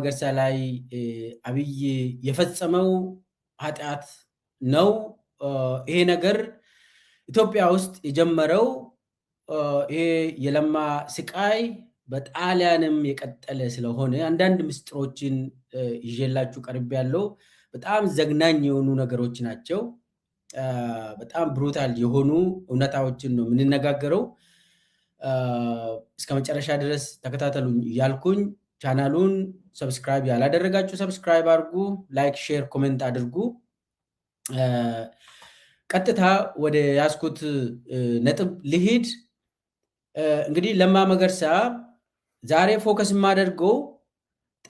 ገርሳ ላይ አብይ የፈጸመው ኃጢአት ነው። ይሄ ነገር ኢትዮጵያ ውስጥ የጀመረው ይሄ የለማ ስቃይ በጣሊያንም የቀጠለ ስለሆነ አንዳንድ ምስጢሮችን ይዤላችሁ ቀርብ ያለው በጣም ዘግናኝ የሆኑ ነገሮች ናቸው። በጣም ብሩታል የሆኑ እውነታዎችን ነው የምንነጋገረው። እስከ መጨረሻ ድረስ ተከታተሉኝ እያልኩኝ ቻናሉን ሰብስክራይብ ያላደረጋችሁ ሰብስክራይብ አድርጉ፣ ላይክ፣ ሼር፣ ኮሜንት አድርጉ። ቀጥታ ወደ ያስኩት ነጥብ ልሂድ። እንግዲህ ለማ መገርሳ ዛሬ ፎከስ የማደርገው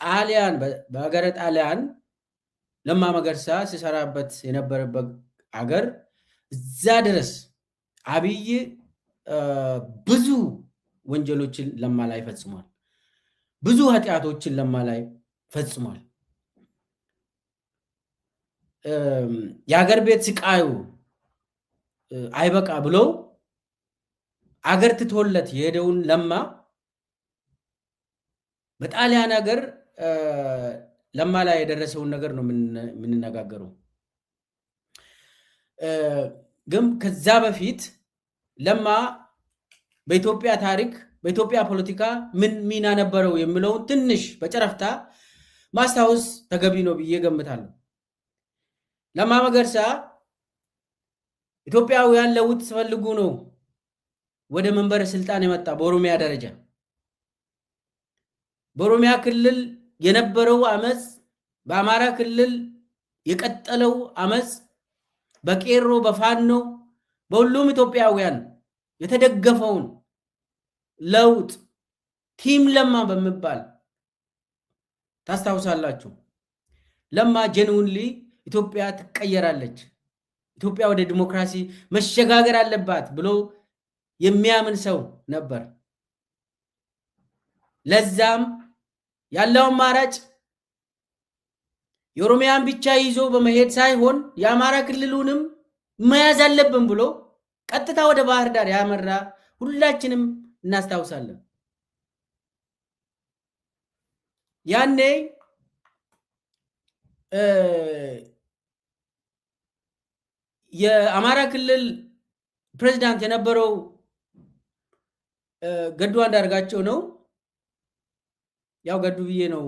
ጣሊያን በሀገረ ጣሊያን ለማ መገርሳ ሲሰራበት የነበረበት አገር እዛ ድረስ አብይ ብዙ ወንጀሎችን ለማ ላይ ፈጽሟል። ብዙ ኃጢአቶችን ለማ ላይ ፈጽሟል። የሀገር ቤት ስቃዩ አይበቃ ብሎ አገር ትቶለት የሄደውን ለማ በጣሊያን ሀገር ለማ ላይ የደረሰውን ነገር ነው የምንነጋገረው። ግን ከዛ በፊት ለማ በኢትዮጵያ ታሪክ በኢትዮጵያ ፖለቲካ ምን ሚና ነበረው የሚለውን ትንሽ በጨረፍታ ማስታወስ ተገቢ ነው ብዬ ገምታለሁ። ለማ መገርሳ ኢትዮጵያውያን ለውጥ ሲፈልጉ ነው ወደ መንበረ ስልጣን የመጣ። በኦሮሚያ ደረጃ በኦሮሚያ ክልል የነበረው አመጽ፣ በአማራ ክልል የቀጠለው አመጽ፣ በቄሮ በፋኖ በሁሉም ኢትዮጵያውያን የተደገፈውን ለውጥ ቲም ለማ በመባል ታስታውሳላችሁ። ለማ ጀንውንሊ ኢትዮጵያ ትቀየራለች፣ ኢትዮጵያ ወደ ዲሞክራሲ መሸጋገር አለባት ብሎ የሚያምን ሰው ነበር። ለዛም ያለው አማራጭ የኦሮሚያን ብቻ ይዞ በመሄድ ሳይሆን የአማራ ክልሉንም መያዝ አለብን ብሎ ቀጥታ ወደ ባህር ዳር ያመራ ሁላችንም እናስታውሳለን። ያኔ የአማራ ክልል ፕሬዝዳንት የነበረው ገዱ አንዳርጋቸው ነው። ያው ገዱ ብዬ ነው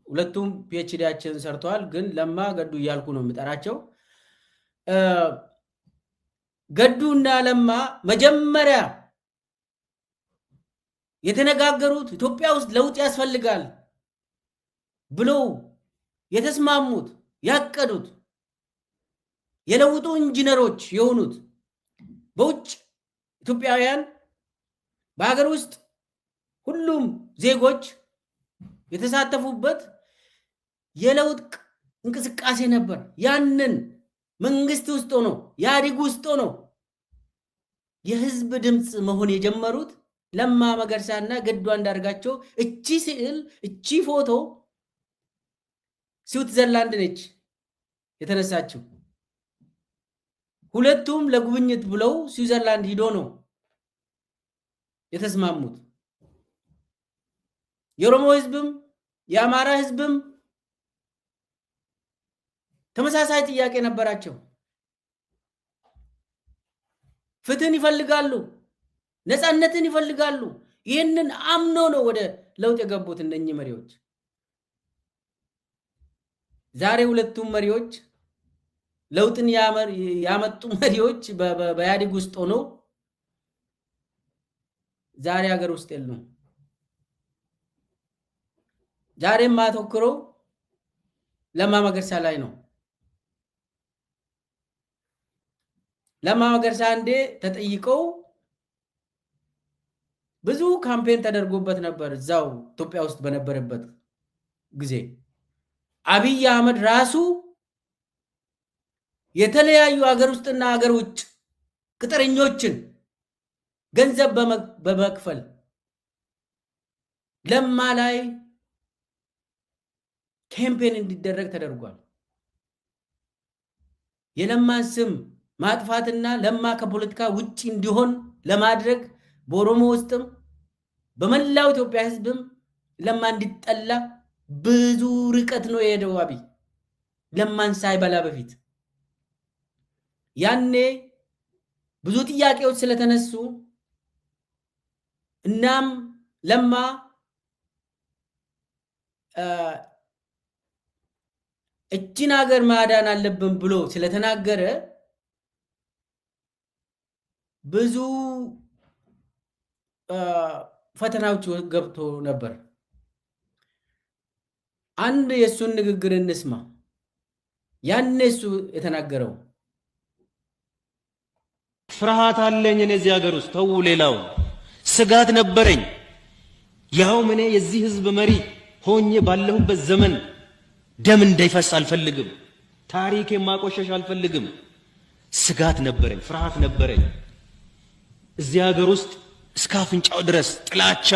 ሁለቱም ፒኤችዲያችን ሰርተዋል፣ ግን ለማ ገዱ እያልኩ ነው የምጠራቸው። ገዱና ለማ መጀመሪያ የተነጋገሩት ኢትዮጵያ ውስጥ ለውጥ ያስፈልጋል ብለው የተስማሙት ያቀዱት የለውጡ ኢንጂነሮች የሆኑት በውጭ ኢትዮጵያውያን በሀገር ውስጥ ሁሉም ዜጎች የተሳተፉበት የለውጥ እንቅስቃሴ ነበር። ያንን መንግስት ውስጥ ሆኖ ኢህአዴግ ውስጥ ሆኖ የህዝብ ድምፅ መሆን የጀመሩት ለማ መገርሳና ገዱ አንዳርጋቸው። እቺ ስዕል እቺ ፎቶ ስዊትዘርላንድ ነች የተነሳችው። ሁለቱም ለጉብኝት ብለው ስዊትዘርላንድ ሂዶ ነው የተስማሙት። የኦሮሞ ህዝብም የአማራ ህዝብም ተመሳሳይ ጥያቄ ነበራቸው። ፍትህን ይፈልጋሉ፣ ነፃነትን ይፈልጋሉ። ይህንን አምኖ ነው ወደ ለውጥ የገቡት እነኚህ መሪዎች። ዛሬ ሁለቱም መሪዎች ለውጥን ያመጡ መሪዎች በኢህአዴግ ውስጥ ሆኖ ዛሬ ሀገር ውስጥ የሉም። ዛሬም ማተኩረው ለማ መገርሳ ላይ ነው። ለማ መገርሳ አንዴ ተጠይቀው ብዙ ካምፔን ተደርጎበት ነበር እዛው ኢትዮጵያ ውስጥ በነበረበት ጊዜ። አብይ አህመድ ራሱ የተለያዩ ሀገር ውስጥና ሀገር ውጭ ቅጥረኞችን ገንዘብ በመክፈል ለማ ላይ ካምፔን እንዲደረግ ተደርጓል። የለማን ስም ማጥፋትና ለማ ከፖለቲካ ውጪ እንዲሆን ለማድረግ በኦሮሞ ውስጥም በመላው ኢትዮጵያ ህዝብም ለማ እንዲጠላ ብዙ ርቀት ነው የሄደው አብይ ለማን ሳይበላ በፊት። ያኔ ብዙ ጥያቄዎች ስለተነሱ እናም ለማ እጅን ሀገር ማዳን አለብን ብሎ ስለተናገረ ብዙ ፈተናዎች ገብቶ ነበር። አንድ የሱን ንግግር እንስማ። ያኔ እሱ የተናገረው ፍርሃት አለኝ እኔ እዚህ ሀገር ውስጥ ተው ሌላው ስጋት ነበረኝ። ያው እኔ የዚህ ህዝብ መሪ ሆኜ ባለሁበት ዘመን ደም እንዳይፈስ አልፈልግም። ታሪክ ማቆሸሽ አልፈልግም። ስጋት ነበረኝ፣ ፍርሃት ነበረኝ። እዚህ ሀገር ውስጥ እስከ አፍንጫው ድረስ ጥላቻ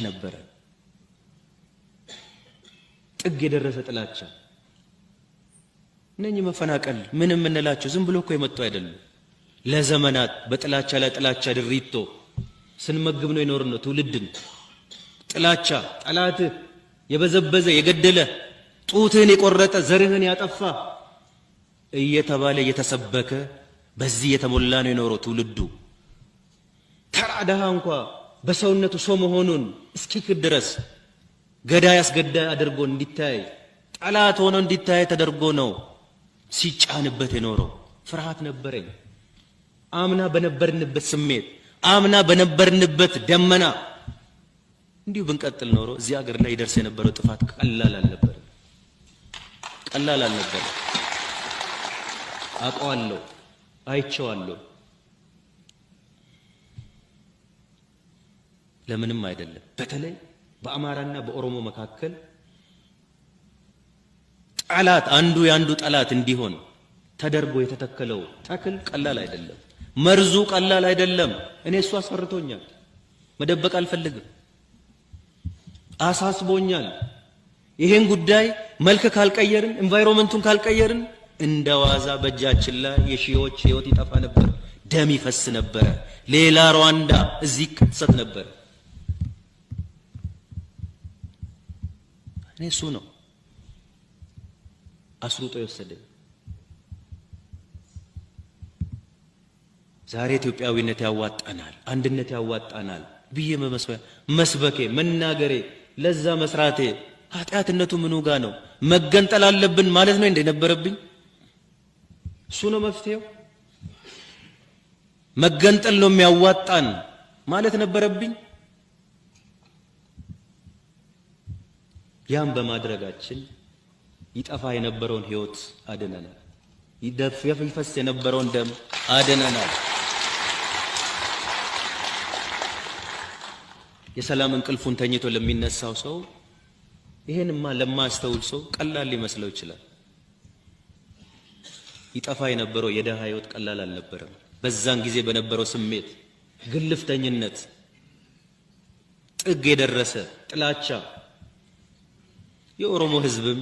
ነበረ። ጥግ የደረሰ ጥላቻ። እነኚህ መፈናቀል ምን የምንላቸው ዝም ብሎ እኮ የመጡ አይደለም። ለዘመናት በጥላቻ ላይ ጥላቻ ድሪቶ ስንመግብ ነው የኖርነው። ትውልድን ጥላቻ፣ ጠላትህ የበዘበዘ የገደለ ጡትህን የቆረጠ ዘርህን ያጠፋ እየተባለ እየተሰበከ በዚህ የተሞላ ነው የኖረው ትውልዱ። ተራ ደሃ እንኳ በሰውነቱ ሰው መሆኑን እስኪክድ ድረስ ገዳይ አስገዳይ አድርጎ እንዲታይ ጠላት ሆኖ እንዲታይ ተደርጎ ነው ሲጫንበት የኖረው። ፍርሃት ነበረኝ። አምና በነበርንበት ስሜት፣ አምና በነበርንበት ደመና እንዲሁ ብንቀጥል ኖሮ እዚህ ሀገር ላይ ይደርስ የነበረው ጥፋት ቀላል አልነበረም። አውቀዋለሁ፣ አይቼዋለሁ። ለምንም አይደለም። በተለይ በአማራና በኦሮሞ መካከል ጠላት አንዱ ያንዱ ጠላት እንዲሆን ተደርጎ የተተከለው ተክል ቀላል አይደለም። መርዙ ቀላል አይደለም። እኔ እሱ አስፈርቶኛል፣ መደበቅ አልፈልግም። አሳስቦኛል። ይሄን ጉዳይ መልክ ካልቀየርን፣ ኤንቫይሮንመንቱን ካልቀየርን እንደዋዛ በእጃችን ላይ የሺዎች ህይወት ይጠፋ ነበር፣ ደም ይፈስ ነበር፣ ሌላ ሩዋንዳ እዚህ ይከሰት ነበር። እኔ እሱ ነው አስሩጦ የወሰደኝ። ዛሬ ኢትዮጵያዊነት ያዋጣናል፣ አንድነት ያዋጣናል ብዬ መስበኬ መናገሬ ለዛ መስራቴ ኃጢአትነቱ ምኑ ጋር ነው? መገንጠል አለብን ማለት ነው እንደነበረብኝ? እሱ ነው መፍትሄው? መገንጠል ነው የሚያዋጣን ማለት ነበረብኝ? ያን በማድረጋችን ይጠፋ የነበረውን ህይወት አድነናል። ይፈስ የነበረውን ደም አድነናል። የሰላም እንቅልፉን ተኝቶ ለሚነሳው ሰው ይሄንማ ለማስተውል ሰው ቀላል ሊመስለው ይችላል። ይጠፋ የነበረው የደሃ ህይወት ቀላል አልነበረም። በዛን ጊዜ በነበረው ስሜት፣ ግልፍተኝነት፣ ጥግ የደረሰ ጥላቻ የኦሮሞ ህዝብም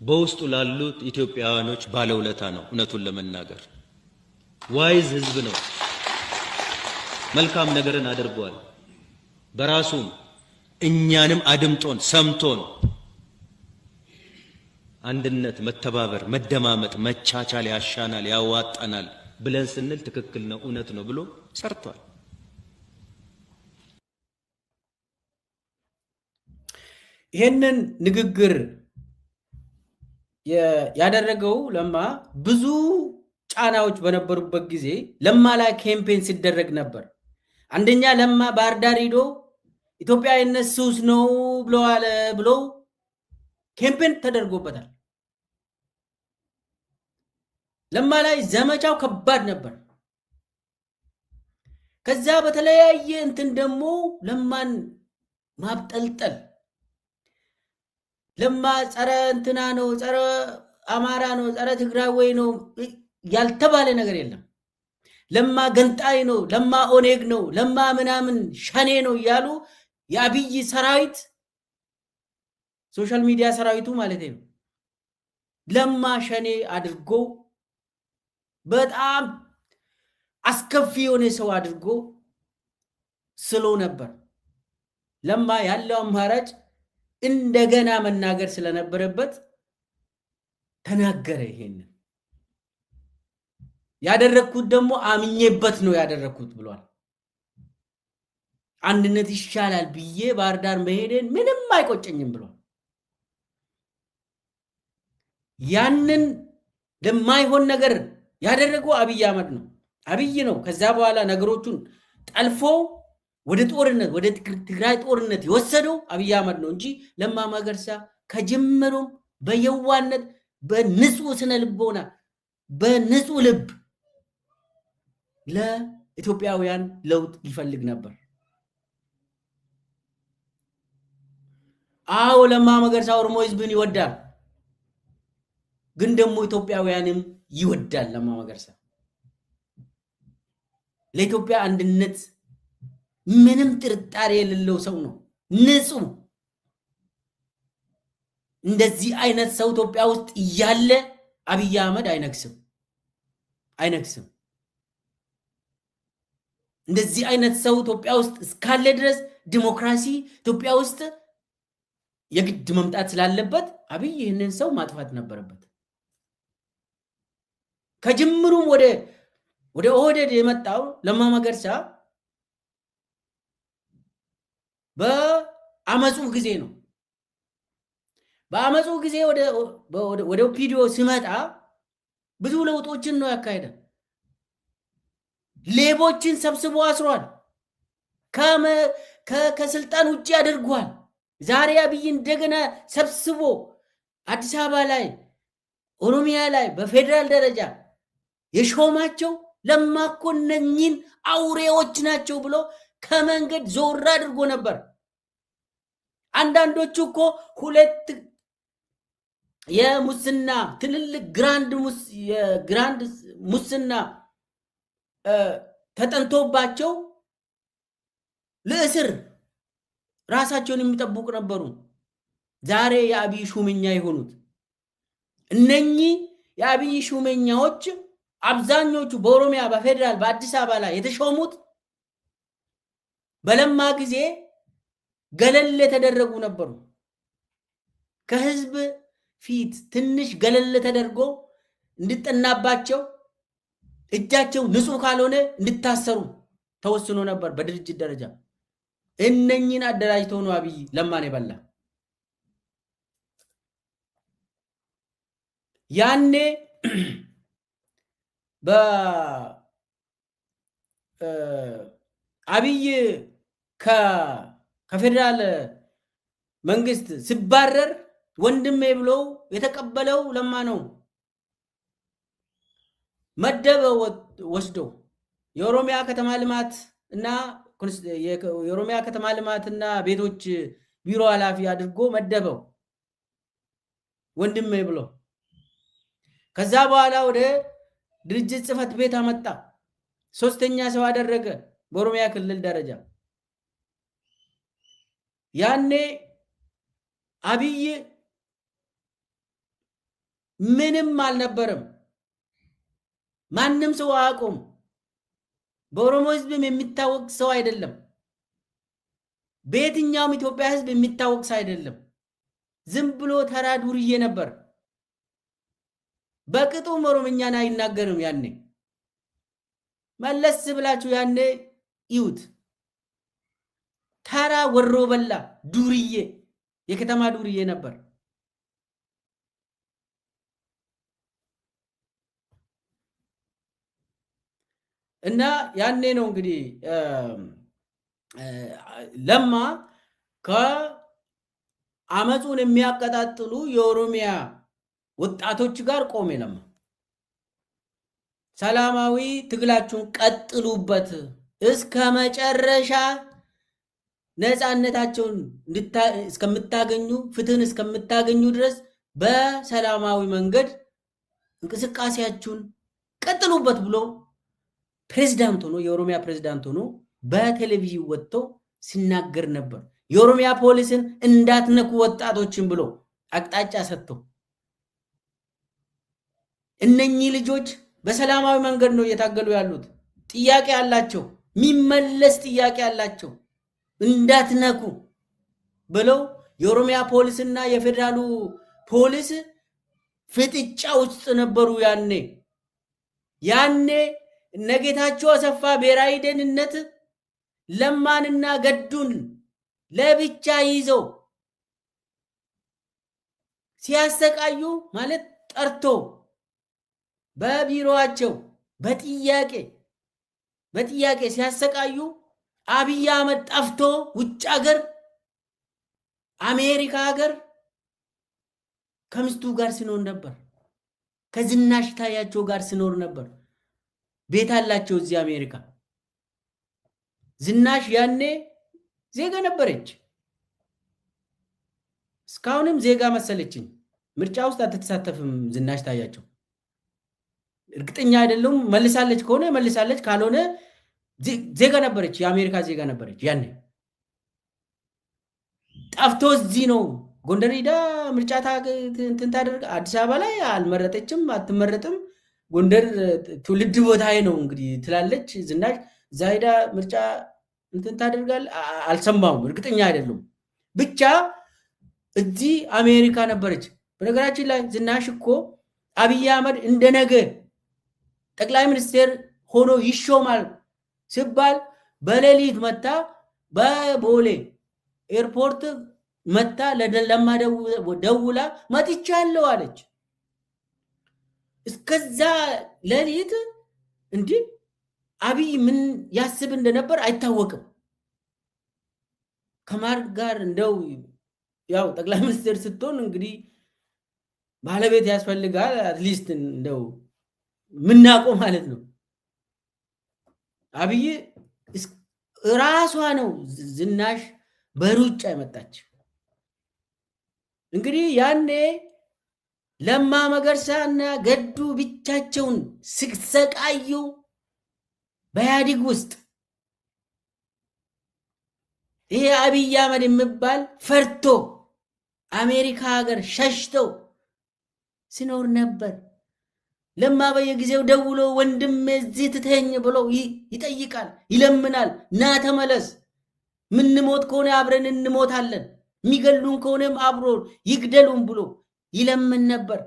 በውስጡ ላሉት ኢትዮጵያውያኖች ባለውለታ ነው። እውነቱን ለመናገር ዋይዝ ህዝብ ነው። መልካም ነገርን አድርጓል። በራሱም እኛንም አድምጦን ሰምቶን አንድነት፣ መተባበር፣ መደማመጥ፣ መቻቻል ያሻናል ያዋጣናል ብለን ስንል ትክክል ነው እውነት ነው ብሎ ሰርቷል። ይሄንን ንግግር ያደረገው ለማ ብዙ ጫናዎች በነበሩበት ጊዜ ለማ ላይ ካምፔን ሲደረግ ነበር። አንደኛ ለማ ባህር ዳር ሄዶ ኢትዮጵያዊነት ሱስ ነው ብሎ ካምፔን ተደርጎበታል። ለማ ላይ ዘመቻው ከባድ ነበር። ከዛ በተለያየ እንትን ደግሞ ለማን ማብጠልጠል፣ ለማ ጸረ እንትና ነው፣ ጸረ አማራ ነው፣ ጸረ ትግራይ ነው ያልተባለ ነገር የለም። ለማ ገንጣይ ነው፣ ለማ ኦኔግ ነው፣ ለማ ምናምን ሸኔ ነው እያሉ የአብይ ሰራዊት ሶሻል ሚዲያ ሰራዊቱ ማለት ነው ለማ ሸኔ አድርጎ በጣም አስከፊ የሆነ ሰው አድርጎ ስሎ ነበር። ለማ ያለው አማራጭ እንደገና መናገር ስለነበረበት ተናገረ። ይሄንን ያደረኩት ደግሞ አምኜበት ነው ያደረኩት ብሏል። አንድነት ይሻላል ብዬ ባህር ዳር መሄዴን ምንም አይቆጨኝም ብሏል። ያንን ለማይሆን ነገር ያደረገው አብይ አህመድ ነው። አብይ ነው ከዛ በኋላ ነገሮቹን ጠልፎ ወደ ጦርነት ወደ ትግራይ ጦርነት የወሰደው አብይ አህመድ ነው እንጂ ለማ መገርሳ ከጅምሩም በየዋነት በንጹህ ስነ ልቦና በንጹህ ልብ ለኢትዮጵያውያን ለውጥ ይፈልግ ነበር። አዎ ለማ መገርሳ ኦሮሞ ህዝብን ይወዳል፣ ግን ደግሞ ኢትዮጵያውያንም ይወዳል። ለማ መገርሳ ለኢትዮጵያ አንድነት ምንም ጥርጣሬ የሌለው ሰው ነው። ንጹህ እንደዚህ አይነት ሰው ኢትዮጵያ ውስጥ እያለ አብይ አህመድ አይነግስም። እንደዚህ አይነት ሰው ኢትዮጵያ ውስጥ እስካለ ድረስ ዲሞክራሲ ኢትዮጵያ ውስጥ የግድ መምጣት ስላለበት አብይ ይህንን ሰው ማጥፋት ነበረበት። ከጅምሩም ወደ ኦህዴድ የመጣው ለማ መገርሳ በአመፁ ጊዜ ነው። በአመፁ ጊዜ ወደ ኦፒዲዮ ሲመጣ ብዙ ለውጦችን ነው ያካሄደ። ሌቦችን ሰብስቦ አስሯል። ከስልጣን ውጪ አድርጓል። ዛሬ አብይ እንደገና ሰብስቦ አዲስ አበባ ላይ ኦሮሚያ ላይ በፌደራል ደረጃ የሾማቸው ለማ እኮ እነኚህን አውሬዎች ናቸው ብሎ ከመንገድ ዞር አድርጎ ነበር። አንዳንዶቹ እኮ ሁለት የሙስና ትልልቅ ግራንድ ሙስና ተጠንቶባቸው ለእስር ራሳቸውን የሚጠብቁ ነበሩ። ዛሬ የአብይ ሹመኛ የሆኑት እነኚህ የአብይ ሹመኛዎች አብዛኞቹ በኦሮሚያ በፌደራል በአዲስ አበባ ላይ የተሾሙት በለማ ጊዜ ገለል የተደረጉ ነበሩ። ከህዝብ ፊት ትንሽ ገለል ተደርጎ እንድጠናባቸው እጃቸው ንጹህ ካልሆነ እንድታሰሩ ተወስኖ ነበር በድርጅት ደረጃ። እነኚህን አደራጅተው ነው አብይ ለማን የበላ። ያኔ አብይ ከፌደራል መንግስት ሲባረር ወንድሜ ብሎ የተቀበለው ለማ ነው። መደበው ወስዶ የኦሮሚያ ከተማ ልማት እና ቤቶች ቢሮ ኃላፊ አድርጎ መደበው ወንድሜ ብሎ። ከዛ በኋላ ወደ ድርጅት ጽህፈት ቤት አመጣ። ሶስተኛ ሰው አደረገ በኦሮሚያ ክልል ደረጃ። ያኔ አብይ ምንም አልነበረም። ማንም ሰው አያውቀውም። በኦሮሞ ህዝብም የሚታወቅ ሰው አይደለም። በየትኛውም ኢትዮጵያ ህዝብ የሚታወቅ ሰው አይደለም። ዝም ብሎ ተራ ዱርዬ ነበር። በቅጡም ኦሮምኛን አይናገርም። ያኔ መለስ ብላችሁ ያኔ ይዩት። ተራ ወሮ በላ ዱርዬ፣ የከተማ ዱርዬ ነበር። እና ያኔ ነው እንግዲህ ለማ ከአመፁን የሚያቀጣጥሉ የኦሮሚያ ወጣቶች ጋር ቆሜ። ለማ ሰላማዊ ትግላችሁን ቀጥሉበት፣ እስከ መጨረሻ ነፃነታቸውን እስከምታገኙ ፍትህን እስከምታገኙ ድረስ በሰላማዊ መንገድ እንቅስቃሴያችሁን ቀጥሉበት ብሎ ፕሬዝዳንት ሆኖ የኦሮሚያ ፕሬዝዳንት ሆኖ በቴሌቪዥን ወጥቶ ሲናገር ነበር። የኦሮሚያ ፖሊስን እንዳትነኩ ወጣቶችን ብሎ አቅጣጫ ሰጥቶ እነኚህ ልጆች በሰላማዊ መንገድ ነው እየታገሉ ያሉት። ጥያቄ አላቸው፣ የሚመለስ ጥያቄ አላቸው። እንዳትነኩ ብለው የኦሮሚያ ፖሊስና የፌደራሉ ፖሊስ ፍጥጫ ውስጥ ነበሩ። ያኔ ነጌታቸው አሰፋ ብሔራዊ ደህንነት ለማንና ገዱን ለብቻ ይዘው ሲያሰቃዩ ማለት ጠርቶ በቢሮአቸው በጥያቄ ሲያሰቃዩ አብይ አህመድ ጠፍቶ ውጭ ሀገር አሜሪካ ሀገር ከሚስቱ ጋር ሲኖር ነበር። ከዝናሽ ታያቸው ጋር ሲኖር ነበር። ቤት አላቸው እዚህ አሜሪካ። ዝናሽ ያኔ ዜጋ ነበረች፣ እስካሁንም ዜጋ መሰለችኝ። ምርጫ ውስጥ አትተሳተፍም ዝናሽ ታያቸው። እርግጠኛ አይደለም። መልሳለች ከሆነ መልሳለች፣ ካልሆነ ዜጋ ነበረች፣ የአሜሪካ ዜጋ ነበረች። ያኔ ጠፍቶ እዚህ ነው ጎንደር ሄዳ ምርጫ እንትን ታደርግ። አዲስ አበባ ላይ አልመረጠችም፣ አትመረጥም። ጎንደር ትውልድ ቦታዬ ነው እንግዲህ ትላለች ዝናሽ። እዛ ሄዳ ምርጫ እንትን ታደርጋል። አልሰማሁም፣ እርግጠኛ አይደለም። ብቻ እዚህ አሜሪካ ነበረች። በነገራችን ላይ ዝናሽ እኮ አብይ አህመድ እንደነገ ጠቅላይ ሚኒስቴር ሆኖ ይሾማል ሲባል በሌሊት መታ በቦሌ ኤርፖርት መታ ለለማ ደውላ መጥቻለሁ አለች። እስከዛ ሌሊት እንዲህ አብይ ምን ያስብ እንደነበር አይታወቅም። ከማር ጋር እንደው ያው ጠቅላይ ሚኒስቴር ስትሆን እንግዲህ ባለቤት ያስፈልጋል። አትሊስት እንደው ምናቆ ማለት ነው። አብይ ራሷ ነው ዝናሽ በሩጫ የመጣች። እንግዲህ ያኔ ለማ መገርሳና ገዱ ብቻቸውን ሲሰቃዩ በኢህአዴግ ውስጥ ይሄ አብይ አህመድ የሚባል ፈርቶ አሜሪካ ሀገር ሸሽተው ሲኖር ነበር። ለማ በየጊዜው ደውሎ ወንድም እዚህ ትተኝ ብሎ ይጠይቃል፣ ይለምናል። ና ተመለስ፣ ምንሞት ከሆነ አብረን እንሞታለን፣ የሚገሉን ከሆነም አብሮ ይግደሉን ብሎ ይለምን ነበር።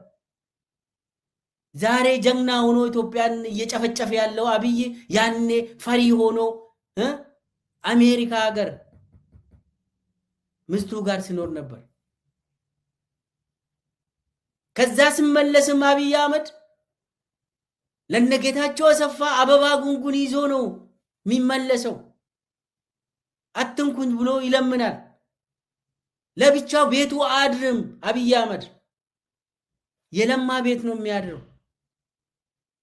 ዛሬ ጀግና ሆኖ ኢትዮጵያን እየጨፈጨፈ ያለው አብይ ያኔ ፈሪ ሆኖ አሜሪካ ሀገር ሚስቱ ጋር ሲኖር ነበር። ከዛ ሲመለስም አብይ አህመድ ለነጌታቸው አሰፋ አበባ ጉንጉን ይዞ ነው የሚመለሰው። አትንኩኝ ብሎ ይለምናል። ለብቻው ቤቱ አድርም። አብይ አህመድ የለማ ቤት ነው የሚያድረው፣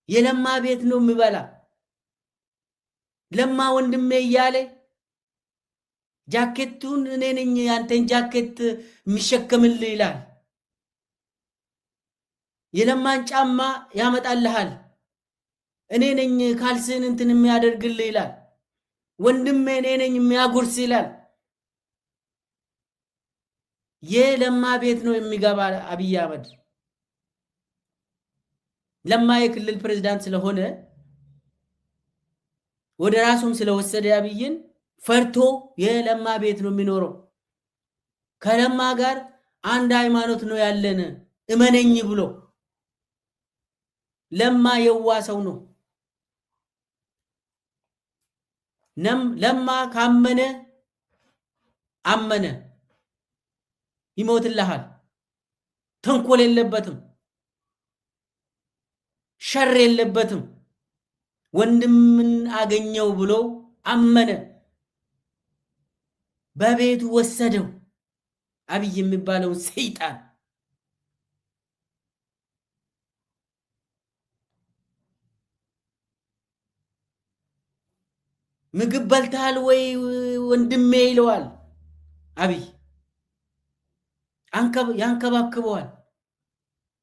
የለማ ቤት ነው የሚበላ። ለማ ወንድሜ እያለ ጃኬቱን እኔ ነኝ ያንተን ጃኬት የሚሸከምልህ ይላል። የለማን ጫማ ያመጣልሃል፣ እኔ ነኝ ካልስን እንትን የሚያደርግልህ ይላል። ወንድሜ እኔ ነኝ የሚያጎርስ ይላል። የለማ ቤት ነው የሚገባ አብይ አህመድ። ለማ የክልል ፕሬዝዳንት ስለሆነ ወደ ራሱም ስለወሰደ አብይን ፈርቶ የለማ ቤት ነው የሚኖረው። ከለማ ጋር አንድ ሃይማኖት ነው ያለን እመነኝ ብሎ ለማ የዋሰው ነው። ለማ ካመነ አመነ ይሞትልሃል። ተንኮል የለበትም፣ ሸር የለበትም። ወንድምን አገኘው ብሎ አመነ። በቤቱ ወሰደው አብይ የሚባለውን ሰይጣን። ምግብ በልተሃል ወይ ወንድሜ ይለዋል አብይ። ያንከባክበዋል።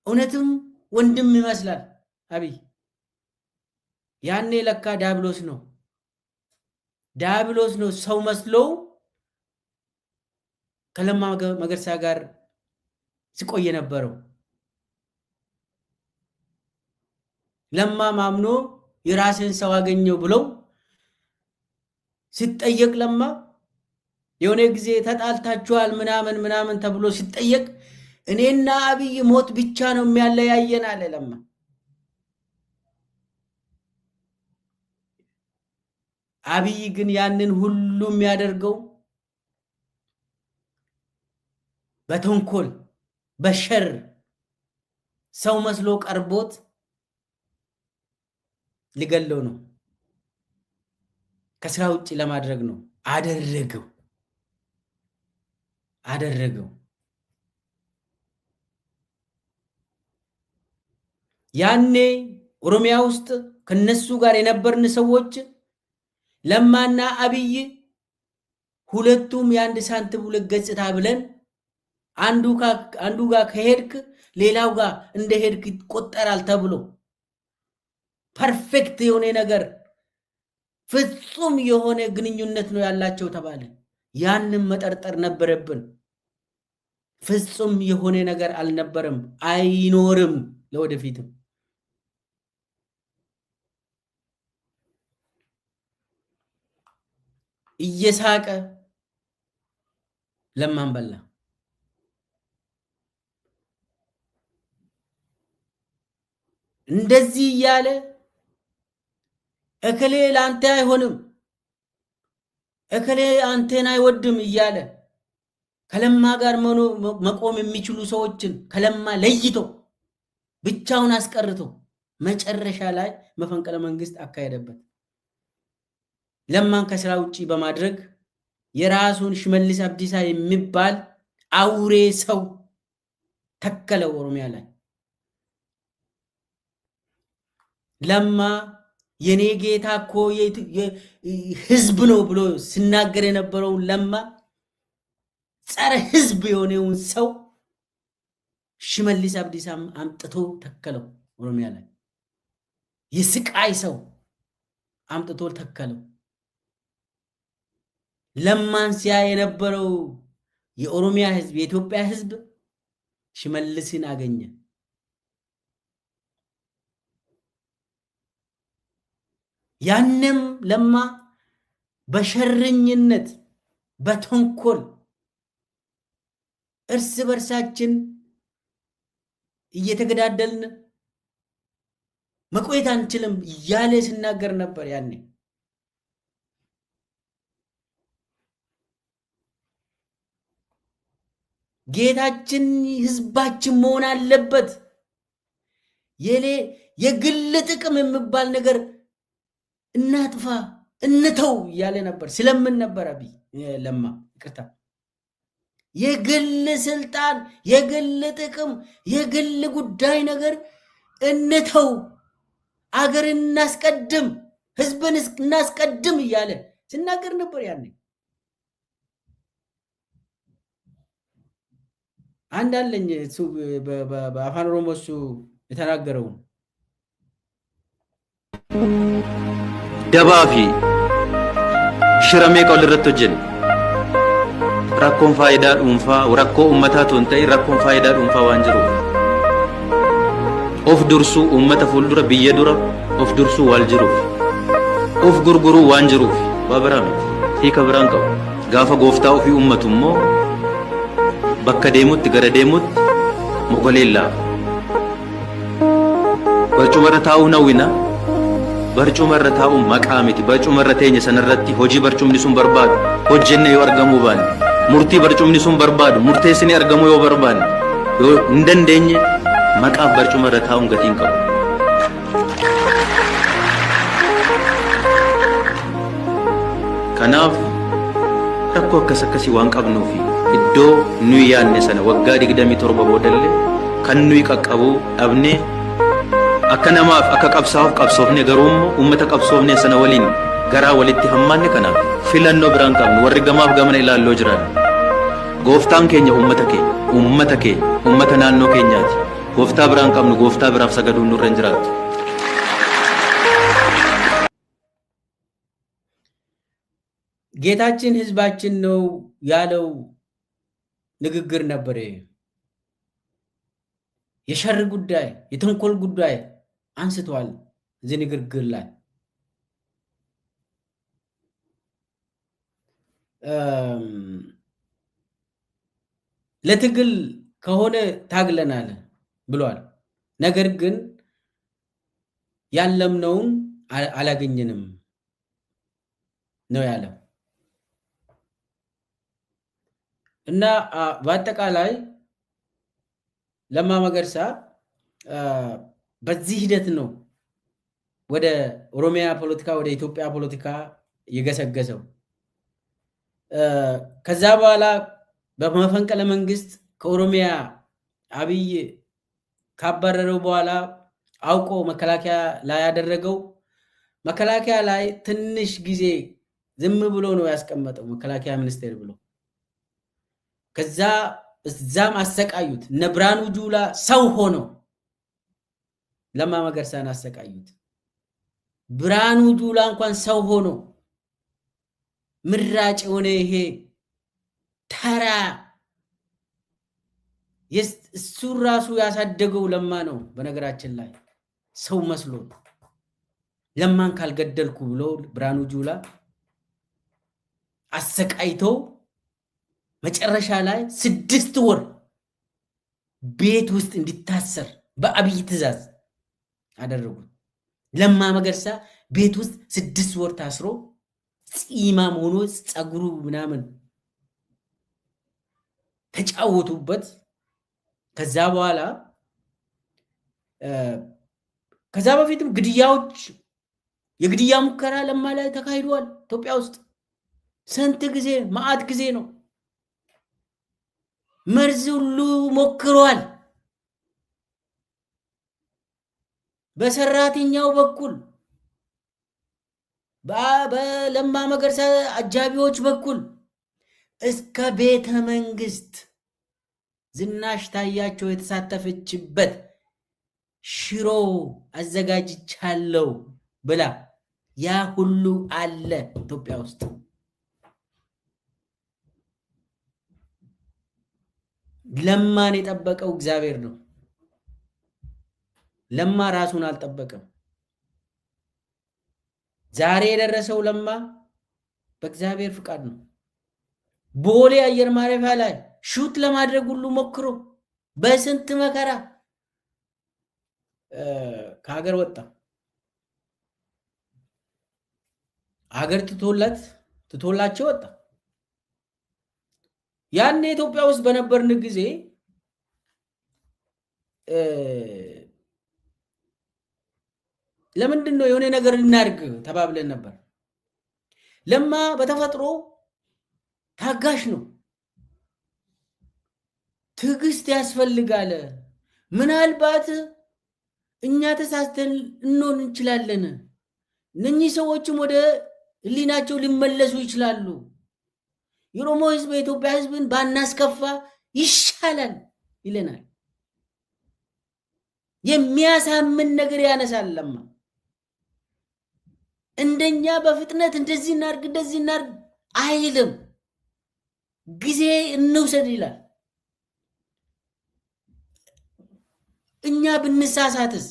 እውነትም ወንድም ይመስላል አብይ። ያኔ ለካ ዳብሎስ ነው ሰው መስለው ከለማ መገርሳ ጋር ሲቆየ ነበረው። ለማ ማምኖ የራስን ሰው አገኘው ብለው ሲጠየቅ ለማ የሆነ ጊዜ ተጣልታችኋል ምናምን ተብሎ ሲጠየቅ እኔና አብይ ሞት ብቻ ነው የሚያለያየን አለ ለማ። አብይ ግን ያንን ሁሉ የሚያደርገው በተንኮል በሸር ሰው መስሎ ቀርቦት ሊገለው ነው፣ ከስራ ውጪ ለማድረግ ነው። አደረገው። ያኔ ኦሮሚያ ውስጥ ከነሱ ጋር የነበርን ሰዎች ለማና አብይ ሁለቱም የአንድ ሳንቲም ሁለት ገጽታ ብለን አንዱ ጋር ከሄድክ ሌላው ጋር እንደሄድክ ይቆጠራል ተብሎ ፐርፌክት የሆነ ነገር ፍጹም የሆነ ግንኙነት ነው ያላቸው ተባለ። ያንን መጠርጠር ነበረብን። ፍጹም የሆነ ነገር አልነበረም፣ አይኖርም ለወደፊትም። እየሳቀ ለማን በላ። እንደዚህ እያለ እከሌ ላንተ አይሆንም፣ እከሌ አንተን አይወድም እያለ ከለማ ጋር መቆም የሚችሉ ሰዎችን ከለማ ለይቶ ብቻውን አስቀርቶ መጨረሻ ላይ መፈንቅለ መንግስት አካሄደበት። ለማን ከስራ ውጪ በማድረግ የራሱን ሽመልስ አብዲሳ የሚባል አውሬ ሰው ተከለው ኦሮሚያ ላይ። ለማ የኔ ጌታ እኮ ህዝብ ነው ብሎ ሲናገር የነበረው ለማ ጸረ ህዝብ የሆነውን ሰው ሽመልስ አብዲሳ አምጥቶ ተከለው ኦሮሚያ ላይ። የስቃይ ሰው አምጥቶ ተከለው። ለማን ሲያ የነበረው የኦሮሚያ ህዝብ የኢትዮጵያ ህዝብ ሽመልስን አገኘ። ያንም ለማ በሸረኝነት በተንኮል እርስ በርሳችን እየተገዳደልን መቆየት አንችልም እያለ ሲናገር ነበር። ያኔ ጌታችን ህዝባችን መሆን አለበት፣ የግል ጥቅም የሚባል ነገር እናጥፋ እንተው እያለ ነበር። ስለምን ነበር አብይ ለማ ይቅርታ፣ የግል ስልጣን፣ የግል ጥቅም፣ የግል ጉዳይ ነገር እንተው፣ አገር እናስቀድም፣ ህዝብን እናስቀድም እያለ ሲናገር ነበር። ያኔ አንድ አለኝ እሱ በአፋን ኦሮሞ እሱ የተናገረው ደባፊ ሽረሜ ቀውልረት ወጀን rakkoon faayidaa dhuunfaa rakkoo uummataa toon ta'e rakkoon faayidaa dhuunfaa waan jiruuf of dursuu uummata fuuldura biyya dura of dursuu waan jiruuf of gurguruu waan jiruuf waa biraa miti hiika biraan qabu. Gaafa gooftaa ofii uummatu immoo bakka deemutti gara deemutti mogoleellaa barcumarra taa'uu nawwina. Barcumarra taa'uun maqaa miti. Barcumarra teenya sanarratti hojii barcumni sun barbaadu hojjenne yoo argamuu baanne, murtii barcumni sun barbaadu murteessine argamuu yoo barbaanne, yoo hin dandeenye maqaaf barcumarra taa'uun gatiin qabu. Kanaaf rakkoo akkasii waan qabnuufi iddoo nuyi yaadne sana waggaa 27 boodallee kan nuyi qaqqabuu dhabne akka namaaf akka qabsaa'uuf qabsoofne garuu uummata qabsoofne sana waliin garaa walitti hammaanne. Kanaaf filannoo biraan qabnu warri gamaaf gamana ilaalloo jiran gooftaan keenya uummata naannoo keenyaati. Gooftaa biraan qabnu gooftaa biraaf sagaduun nurra hin jiraatu. ጌታችን ህዝባችን ነው ያለው ንግግር ነበር። የሸር ጉዳይ የተንኮል ጉዳይ አንስተዋል እዚህ ንግግር ላይ። ለትግል ከሆነ ታግለናል ብሏል። ነገር ግን ያለምነውን አላገኘንም ነው ያለው እና በአጠቃላይ ለማ መገርሳ በዚህ ሂደት ነው ወደ ኦሮሚያ ፖለቲካ ወደ ኢትዮጵያ ፖለቲካ የገሰገሰው። ከዛ በኋላ በመፈንቅለ መንግስት ከኦሮሚያ አብይ ካባረረው በኋላ አውቆ መከላከያ ላይ ያደረገው መከላከያ ላይ ትንሽ ጊዜ ዝም ብሎ ነው ያስቀመጠው መከላከያ ሚኒስቴር ብሎ። ከዛ እዛም አሰቃዩት። እነ ብርሃኑ ጁላ ሰው ሆነው ለማ መገርሳን አሰቃዩት። ብርሃኑ ጁላ እንኳን ሰው ሆኖ ምራጭ የሆነ ይሄ ተራ እሱ ራሱ ያሳደገው ለማ ነው። በነገራችን ላይ ሰው መስሎ ለማን ካልገደልኩ ብሎ ብርሃኑ ጁላ አሰቃይተው መጨረሻ ላይ 6 ወር ቤት ውስጥ እንዲታሰር በአብይ ትዕዛዝ አደረጉት። ለማ መገርሳ ቤት ውስጥ 6 ወር ታስሮ ፂማም ሆኖ ጸጉሩ ምናምን ተጫወቱበት። ከዛ በኋላ ከዛ በፊትም ግድያዎች የግድያ ሙከራ ለማ ላይ ተካሂዷል። ኢትዮጵያ ውስጥ ስንት ጊዜ ማአት ጊዜ ነው። መርዝ ሁሉ ሞክሯል። በሰራተኛው በኩል በለማ መገርሳ አጃቢዎች በኩል እስከ ቤተ መንግስት ዝናሽ ታያቸው የተሳተፈችበት ሽሮ አዘጋጅቻለሁ ብላ ያ ሁሉ አለ ኢትዮጵያ ውስጥ። ለማን የጠበቀው እግዚአብሔር ነው። ለማ ራሱን አልጠበቀም። ዛሬ የደረሰው ለማ በእግዚአብሔር ፍቃድ ነው። ቦሌ አየር ማረፊያ ላይ ሹት ለማድረግ ሁሉ ሞክሮ በስንት መከራ ከሀገር ወጣ። ሀገር ትቶላቸው ወጣ። ያን ኢትዮጵያ ውስጥ በነበርን ጊዜ ለምንድን ነው የሆነ ነገር እናድርግ ተባብለን ነበር። ለማ በተፈጥሮ ታጋሽ ነው። ትዕግስት ያስፈልጋል። ምናልባት እኛ ተሳስተን እንሆን እንችላለን። እነኚህ ሰዎችም ወደ ህሊናቸው ሊመለሱ ይችላሉ። የኦሮሞ ህዝብ የኢትዮጵያ ህዝብን ባናስከፋ ይሻላል ይለናል። የሚያሳምን ነገር ያነሳል ለማ። እንደኛ በፍጥነት እንደዚህ እናርግ አይልም። ጊዜ እንውሰድ ይላል። እኛ ብንሳሳትስ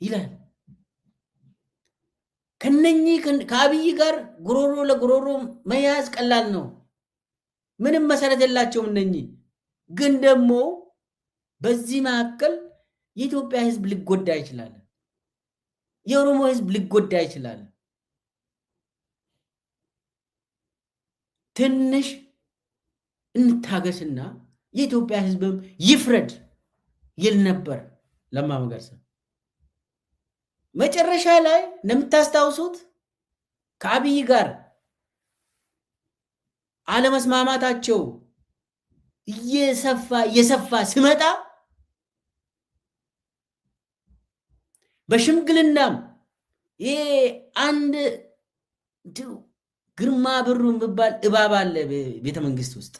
ይላል። ከነኚህ ከአብይ ጋር ጉሮሮ ለጉሮሮ መያዝ ቀላል ነው። ምንም መሰረት የላቸውም እነኚህ። ግን ደግሞ በዚህ መካከል የኢትዮጵያ ህዝብ ሊጎዳ ይችላል። የኦሮሞ ህዝብ ሊጎዳ ይችላል። ትንሽ እንታገስና የኢትዮጵያ ህዝብም ይፍረድ ይል ነበር ለማ መገርሳ። መጨረሻ ላይ እንደምታስታውሱት ከአብይ ጋር አለመስማማታቸው እየሰፋ ሲመጣ በሽምግልናም ይሄ አንድ ግርማ ብሩ የሚባል እባብ አለ ቤተ መንግስት ውስጥ።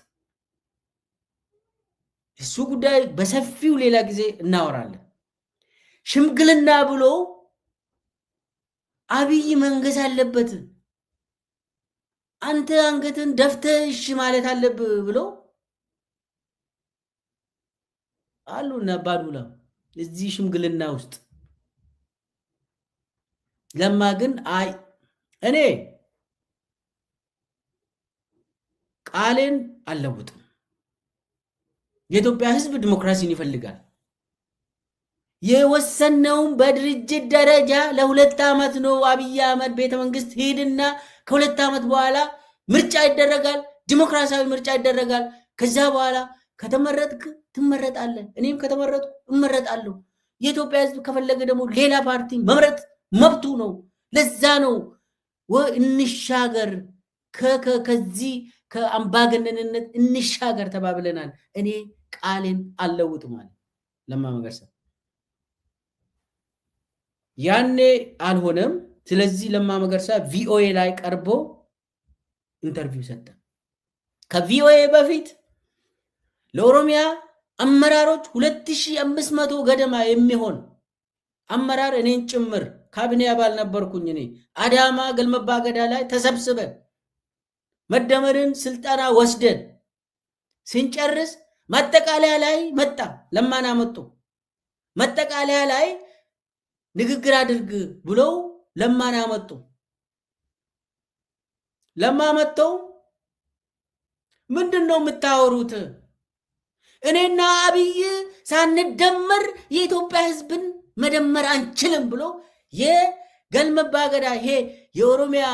እሱ ጉዳይ በሰፊው ሌላ ጊዜ እናወራለን። ሽምግልና ብሎ አብይ መንገስ አለበት፣ አንተ አንገትን ደፍተህ እሺ ማለት አለብህ ብሎ አሉ እና ባዱላ እዚህ ሽምግልና ውስጥ። ለማ ግን አይ እኔ ቃሌን አልለውጥም። የኢትዮጵያ ህዝብ ዲሞክራሲን ይፈልጋል። የወሰነውን በድርጅት ደረጃ ለ2 ዓመት ነው። አብይ አህመድ ቤተ መንግስት ሄድና ከ2 ዓመት በኋላ ምርጫ ይደረጋል፣ ዲሞክራሲያዊ ምርጫ ይደረጋል። ከዛ በኋላ ከተመረጥክ ትመረጣለህ፣ እኔም ከተመረጥኩ እመረጣለሁ። የኢትዮጵያ ህዝብ ከፈለገ ደግሞ ሌላ ፓርቲ መምረጥ መብቱ ነው። ለዛ ነው እንሻገር፣ ከዚህ ከአምባገነንነት እንሻገር ተባብለናል። እኔ ቃሌን አልለውጥም ማለት ለማ መገርሳ ያኔ አልሆነም። ስለዚህ ለማ መገርሳ ቪኦኤ ላይ ቀርቦ ኢንተርቪው ሰጠ። ከቪኦኤ በፊት ለኦሮሚያ አመራሮች 2500 ገደማ የሚሆን አመራር እኔን ጭምር ካቢኔ አባል ነበርኩኝ። እኔ አዳማ ገልመባ ገዳ ላይ ተሰብስበን መደመርን ስልጠና ወስደን ስንጨርስ ማጠቃለያ ላይ መጣ። ለማና መጡ። ማጠቃለያ ላይ ንግግር አድርግ ብለው ለማና መጡ። ለማ መጥተው ምንድነው የምታወሩት? እኔና አብይ ሳንደመር የኢትዮጵያ ህዝብን መደመር አንችልም ብሎ የገልመባ ገዳ ይሄ የኦሮሚያ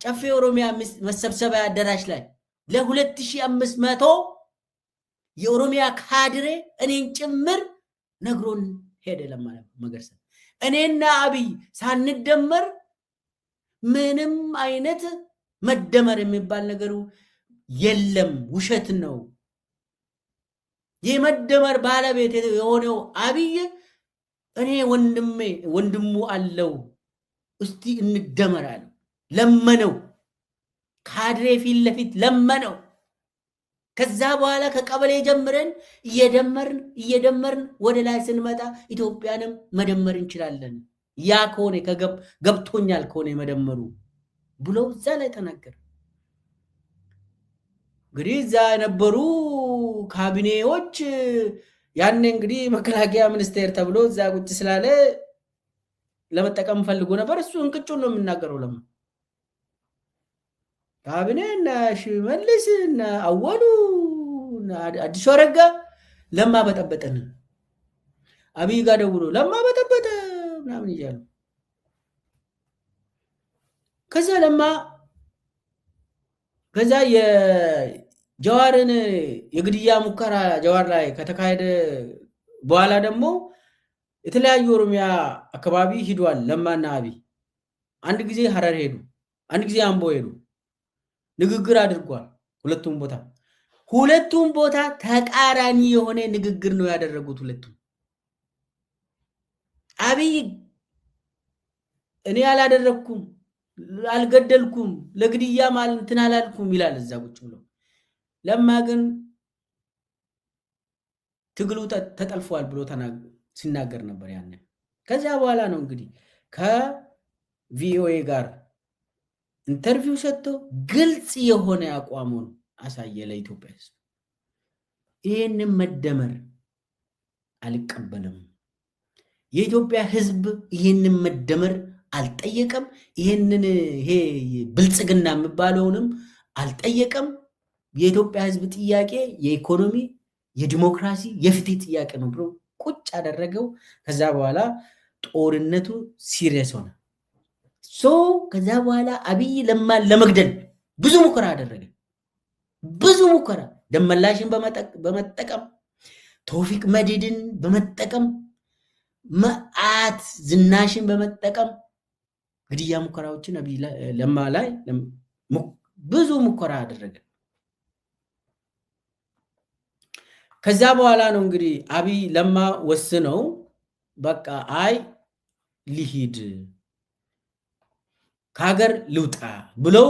ጨፌ ኦሮሚያ መሰብሰቢያ አዳራሽ ላይ ለ2500 የኦሮሚያ ካድሬ እኔን ጭምር ነግሮን ሄደ። ለማ መገርሳ እኔና አብይ ሳንደመር ምንም አይነት መደመር የሚባል ነገሩ የለም፣ ውሸት ነው። የመደመር ባለቤት የሆነው አብይ እኔ ወንድሙ አለው፣ እስቲ እንደመራለን። ለመነው፣ ካድሬ ፊት ለፊት ለመነው። ከዛ በኋላ ከቀበሌ ጀምረን እየደመርን ወደ ላይ ስንመጣ ኢትዮጵያንም መደመር እንችላለን። ያ ከሆነ ገብቶኛል ከሆነ መደመሩ ብሎ እዛ ላይ ተናገረ። እንግዲህ እዛ የነበሩ ካቢኔዎች ያኔ እንግዲህ መከላከያ ሚኒስቴር ተብሎ እዛ ቁጭ ስላለ ለመጠቀም ፈልጎ ነበር። እሱ እንቅጩን ነው የምናገረው። ለማ ካቢኔ እና ሽመልስ እና አወሉ እና አዲሱ አረጋ ለማ በጠበጠን። አብይ ጋር ደውሎ ለማ በጠበጠ ምናምን ይያሉ። ከዛ የጀዋርን የግድያ ሙከራ ጀዋር ላይ ከተካሄደ በኋላ ደግሞ የተለያዩ ኦሮሚያ አካባቢ ሂዷል። ለማና አብይ አንድ ጊዜ ሐረር ሄዱ፣ አንድ ጊዜ አምቦ ሄዱ። ንግግር አድርጓል። ሁለቱም ቦታ ተቃራኒ የሆነ ንግግር ነው ያደረጉት። ሁለቱም አብይ እኔ አላደረኩም፣ አልገደልኩም፣ ለግድያ ማለት እንትን አላልኩም ይላል እዛ ቁጭ ብሎ። ለማ ግን ትግሉ ተጠልፏል ብሎ ሲናገር ነበር ያኔ። ከዛ በኋላ ነው እንግዲህ ከቪኦኤ ጋር ኢንተርቪው ሰጥቶ ግልጽ የሆነ አቋሙን አሳየ ለኢትዮጵያ ሕዝብ። ይሄንን መደመር አልቀበልም፣ የኢትዮጵያ ሕዝብ ይሄንን መደመር አልጠየቀም፣ ይሄንን ይሄ ብልጽግና የሚባለውንም አልጠየቀም። የኢትዮጵያ ሕዝብ ጥያቄ የኢኮኖሚ፣ የዲሞክራሲ፣ የፍትህ ጥያቄ ነው ብሎ ቁጭ አደረገው። ከዛ በኋላ ጦርነቱ ሲሪየስ ሆነ። ከዛ በኋላ አብይ ለማን ለመግደል ብዙ ሙከራ አደረገ። ብዙ ሙከራ ደመላሽን በመጠቀም ተውፊቅ መዲድን በመጠቀም መዓት ዝናሽን በመጠቀም ግድያ ሙከራዎችን አብይ ለማ ላይ ብዙ ሙከራ አደረገ። ከዛ በኋላ ነው እንግዲህ አብይ ለማ ወስነው በቃ አይ ሊሂድ ከሀገር ልውጣ ብለው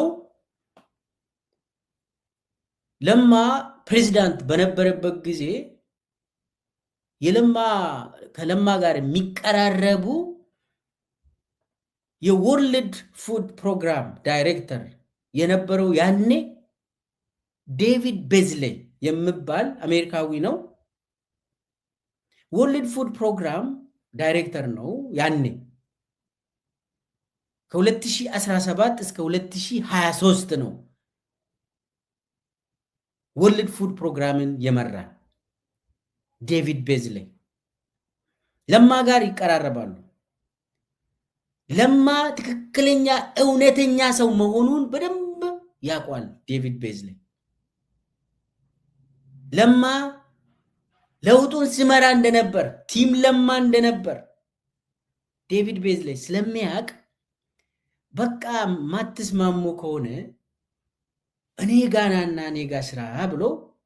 ለማ ፕሬዝዳንት በነበረበት ጊዜ ከለማ ጋር የሚቀራረቡ የወርልድ ፉድ ፕሮግራም ዳይሬክተር የነበረው ያኔ ዴቪድ ቤዝሌይ የሚባል አሜሪካዊ ነው። ወርልድ ፉድ ፕሮግራም ዳይሬክተር ነው ያኔ። ከ2017 እስከ 2023 ነው ወርልድ ፉድ ፕሮግራምን የመራ ዴቪድ ቤዝሌይ። ለማ ጋር ይቀራረባሉ። ለማ ትክክለኛ እውነተኛ ሰው መሆኑን በደንብ ያውቃል ዴቪድ ቤዝሌይ። ለማ ለውጡን ሲመራ እንደነበር ቲም ለማ እንደነበር ዴቪድ ቤዝሌይ ስለሚያውቅ በቃ ማትስማሙ ከሆነ እኔ ጋናና እኔ ጋ ስራ ብሎ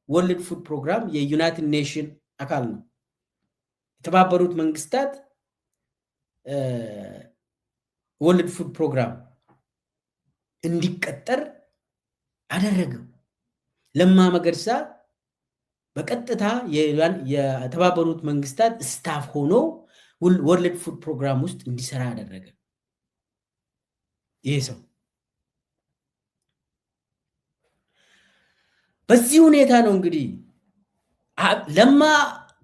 ወርልድ ፉድ ፕሮግራም የዩናይትድ ኔሽን አካል ነው። የተባበሩት መንግስታት ወርልድ ፉድ ፕሮግራም እንዲቀጠር አደረገው። ለማ መገርሳ በቀጥታ የተባበሩት መንግስታት ስታፍ ሆኖ ወርልድ ፉድ ፕሮግራም ውስጥ እንዲሰራ አደረገ። ይሄ ሰው በዚህ ሁኔታ ነው እንግዲህ ለማ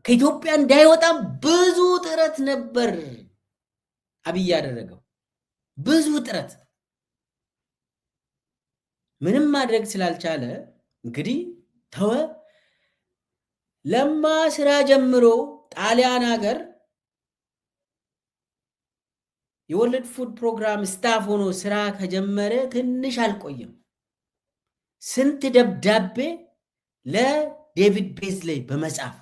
ከኢትዮጵያ እንዳይወጣም ብዙ ጥረት ነበር አብይ ያደረገው። ብዙ ጥረት ምንም ማድረግ ስላልቻለ እንግዲህ ተወ። ለማ ስራ ጀምሮ ጣሊያን ሀገር የወርልድ ፉድ ፕሮግራም ስታፍ ሆኖ ስራ ከጀመረ ትንሽ አልቆየም። ስንት ደብዳቤ ለዴቪድ ቤዝሌይ በመጻፍ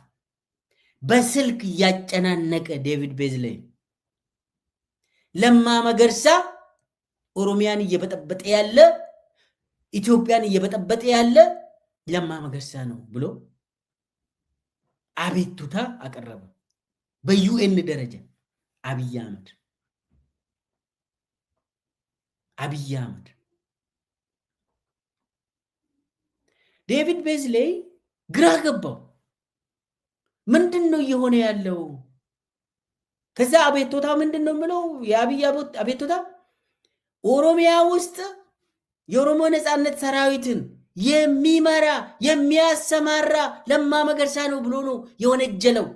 በስልክ እያጨናነቀ ዴቪድ ቤዝሌይ ለማ መገርሳ ኦሮሚያን እየበጠበጠ ያለ ኢትዮጵያን እየበጠበጠ ያለ ለማ መገርሳ ነው ብሎ አቤቱታ አቀረበ በዩኤን ደረጃ። አብይ አህመድ ዴቪድ ቤዝሌይ ግራ ገባው። ምንድን ነው እየሆነ ያለው? ከዛ አቤቱታ ምንድን ነው የምለው? የአብይ አቤቱታ ኦሮሚያ ውስጥ የኦሮሞ ነፃነት ሰራዊትን የሚመራ የሚያሰማራ ለማ መገርሳ ነው ብሎ ነው የወነጀለው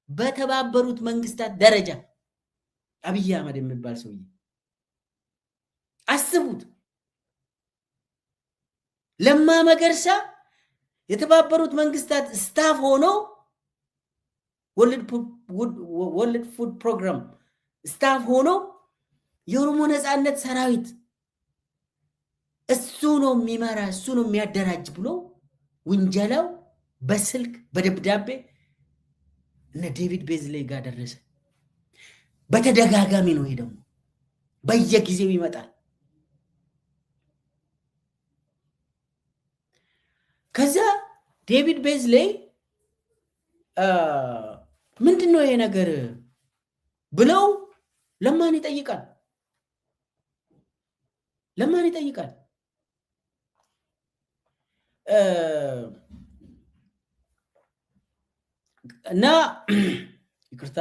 በተባበሩት መንግስታት ደረጃ። አብይ አህመድ የሚባል ሰውዬ አስቡት። ለማ መገርሳ የተባበሩት መንግስታት ስታፍ ሆኖ ወርልድ ፉድ ፕሮግራም ስታፍ ሆኖ የኦሮሞ ነፃነት ሰራዊት እሱ ነው የሚመራ እሱ ነው የሚያደራጅ ብሎ ውንጀላው በስልክ በደብዳቤ እነ ዴቪድ ቤዝሌይ ጋር ደረሰ። በተደጋጋሚ ነው። ይሄ ደግሞ በየጊዜው ይመጣል። ከዛ ዴቪድ ቤዝሌይ ምንድን ነው ይሄ ነገር ብለው ለማን ይጠይቃል እና ይቅርታ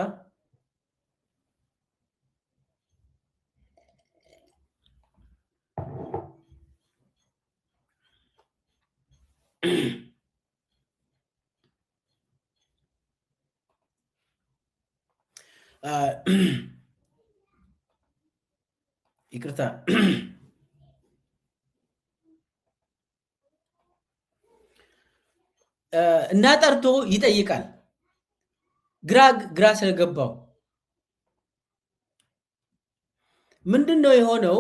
ይቅርታ እና ጠርቶ ይጠይቃል። ግራ ስለገባው ምንድን ነው የሆነው?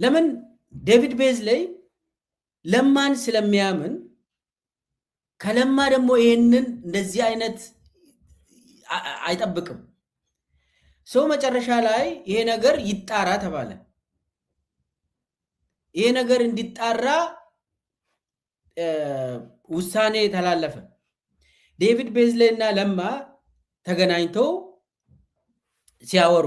ለምን ዴቪድ ቤዝሌይ ለማን ስለሚያምን ከለማ ደግሞ ይሄንን እንደዚህ አይነት አይጠብቅም። ሰው መጨረሻ ላይ ይሄ ነገር ይጣራ ተባለ። ይሄ ነገር እንዲጣራ ውሳኔ ተላለፈ። ዴቪድ ቤዝሌይ እና ለማ ተገናኝተው ሲያወሩ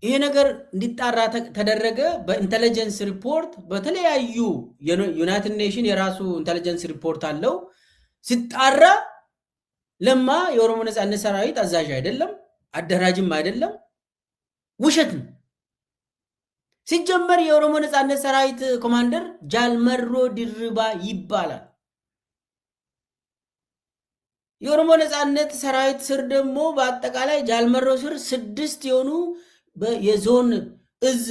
ይሄ ነገር እንዲጣራ ተደረገ። በኢንተለጀንስ ሪፖርት በተለያዩ ዩናይትድ ኔሽን የራሱ ኢንተለጀንስ ሪፖርት አለው። ሲጣራ ለማ የኦሮሞ ነፃነት ሰራዊት አዛዥ አይደለም፣ አደራጅም አይደለም፣ ውሸት ነው። ሲጀመር የኦሮሞ ነጻነት ሰራዊት ኮማንደር ጃልመሮ ድርባ ይባላል። የኦሮሞ ነጻነት ሰራዊት ስር ደግሞ በአጠቃላይ ጃልመሮ ስር 6 የሆኑ የዞን እዝ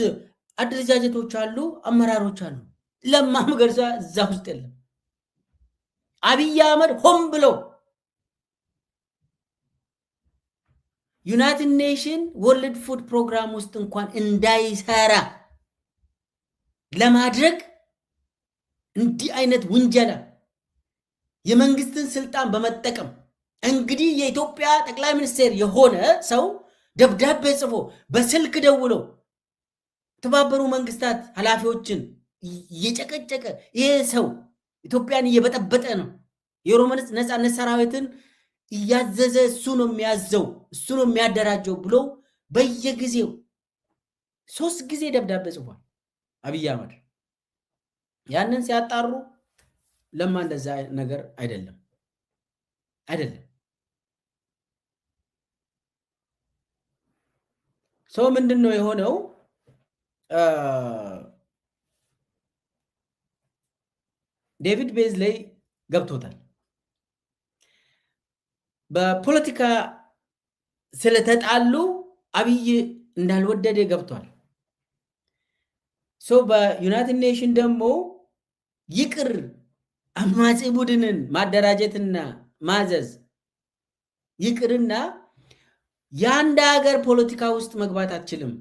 አደረጃጀቶች አሉ፣ አመራሮች አሉ። ለማ መገርሳ እዛ ውስጥ የለም። አብይ አህመድ ሆን ብሎ ዩናይትድ ኔሽን ወርልድ ፉድ ፕሮግራም ውስጥ እንኳን እንዳይሰራ ለማድረግ እንዲህ አይነት ውንጀላ የመንግስትን ስልጣን በመጠቀም እንግዲህ የኢትዮጵያ ጠቅላይ ሚኒስቴር የሆነ ሰው ደብዳቤ ጽፎ በስልክ ደውሎ ተባበሩ መንግስታት ኃላፊዎችን እየጨቀጨቀ ይሄ ሰው ኢትዮጵያን እየበጠበጠ ነው፣ የኦሮሞ ነጻነት ሰራዊትን እያዘዘ እሱ ነው የሚያዘው፣ እሱ ነው የሚያደራጀው ብሎ በየጊዜው 3 ጊዜ ደብዳቤ ጽፏል አብይ አህመድ። ያንን ሲያጣሩ ለማ እንደዛ ነገር አይደለም። ሰው ምንድነው የሆነው? ዴቪድ ቤዝሌይ ገብቶታል። በፖለቲካ ስለተጣሉ አብይ እንዳልወደደ ገብቷል። በዩናይትድ ኔሽን ደግሞ ይቅር አማጺ ቡድንን ማደራጀትና ማዘዝ ይቅርና የአንድ ሀገር ፖለቲካ ውስጥ መግባት አትችልም።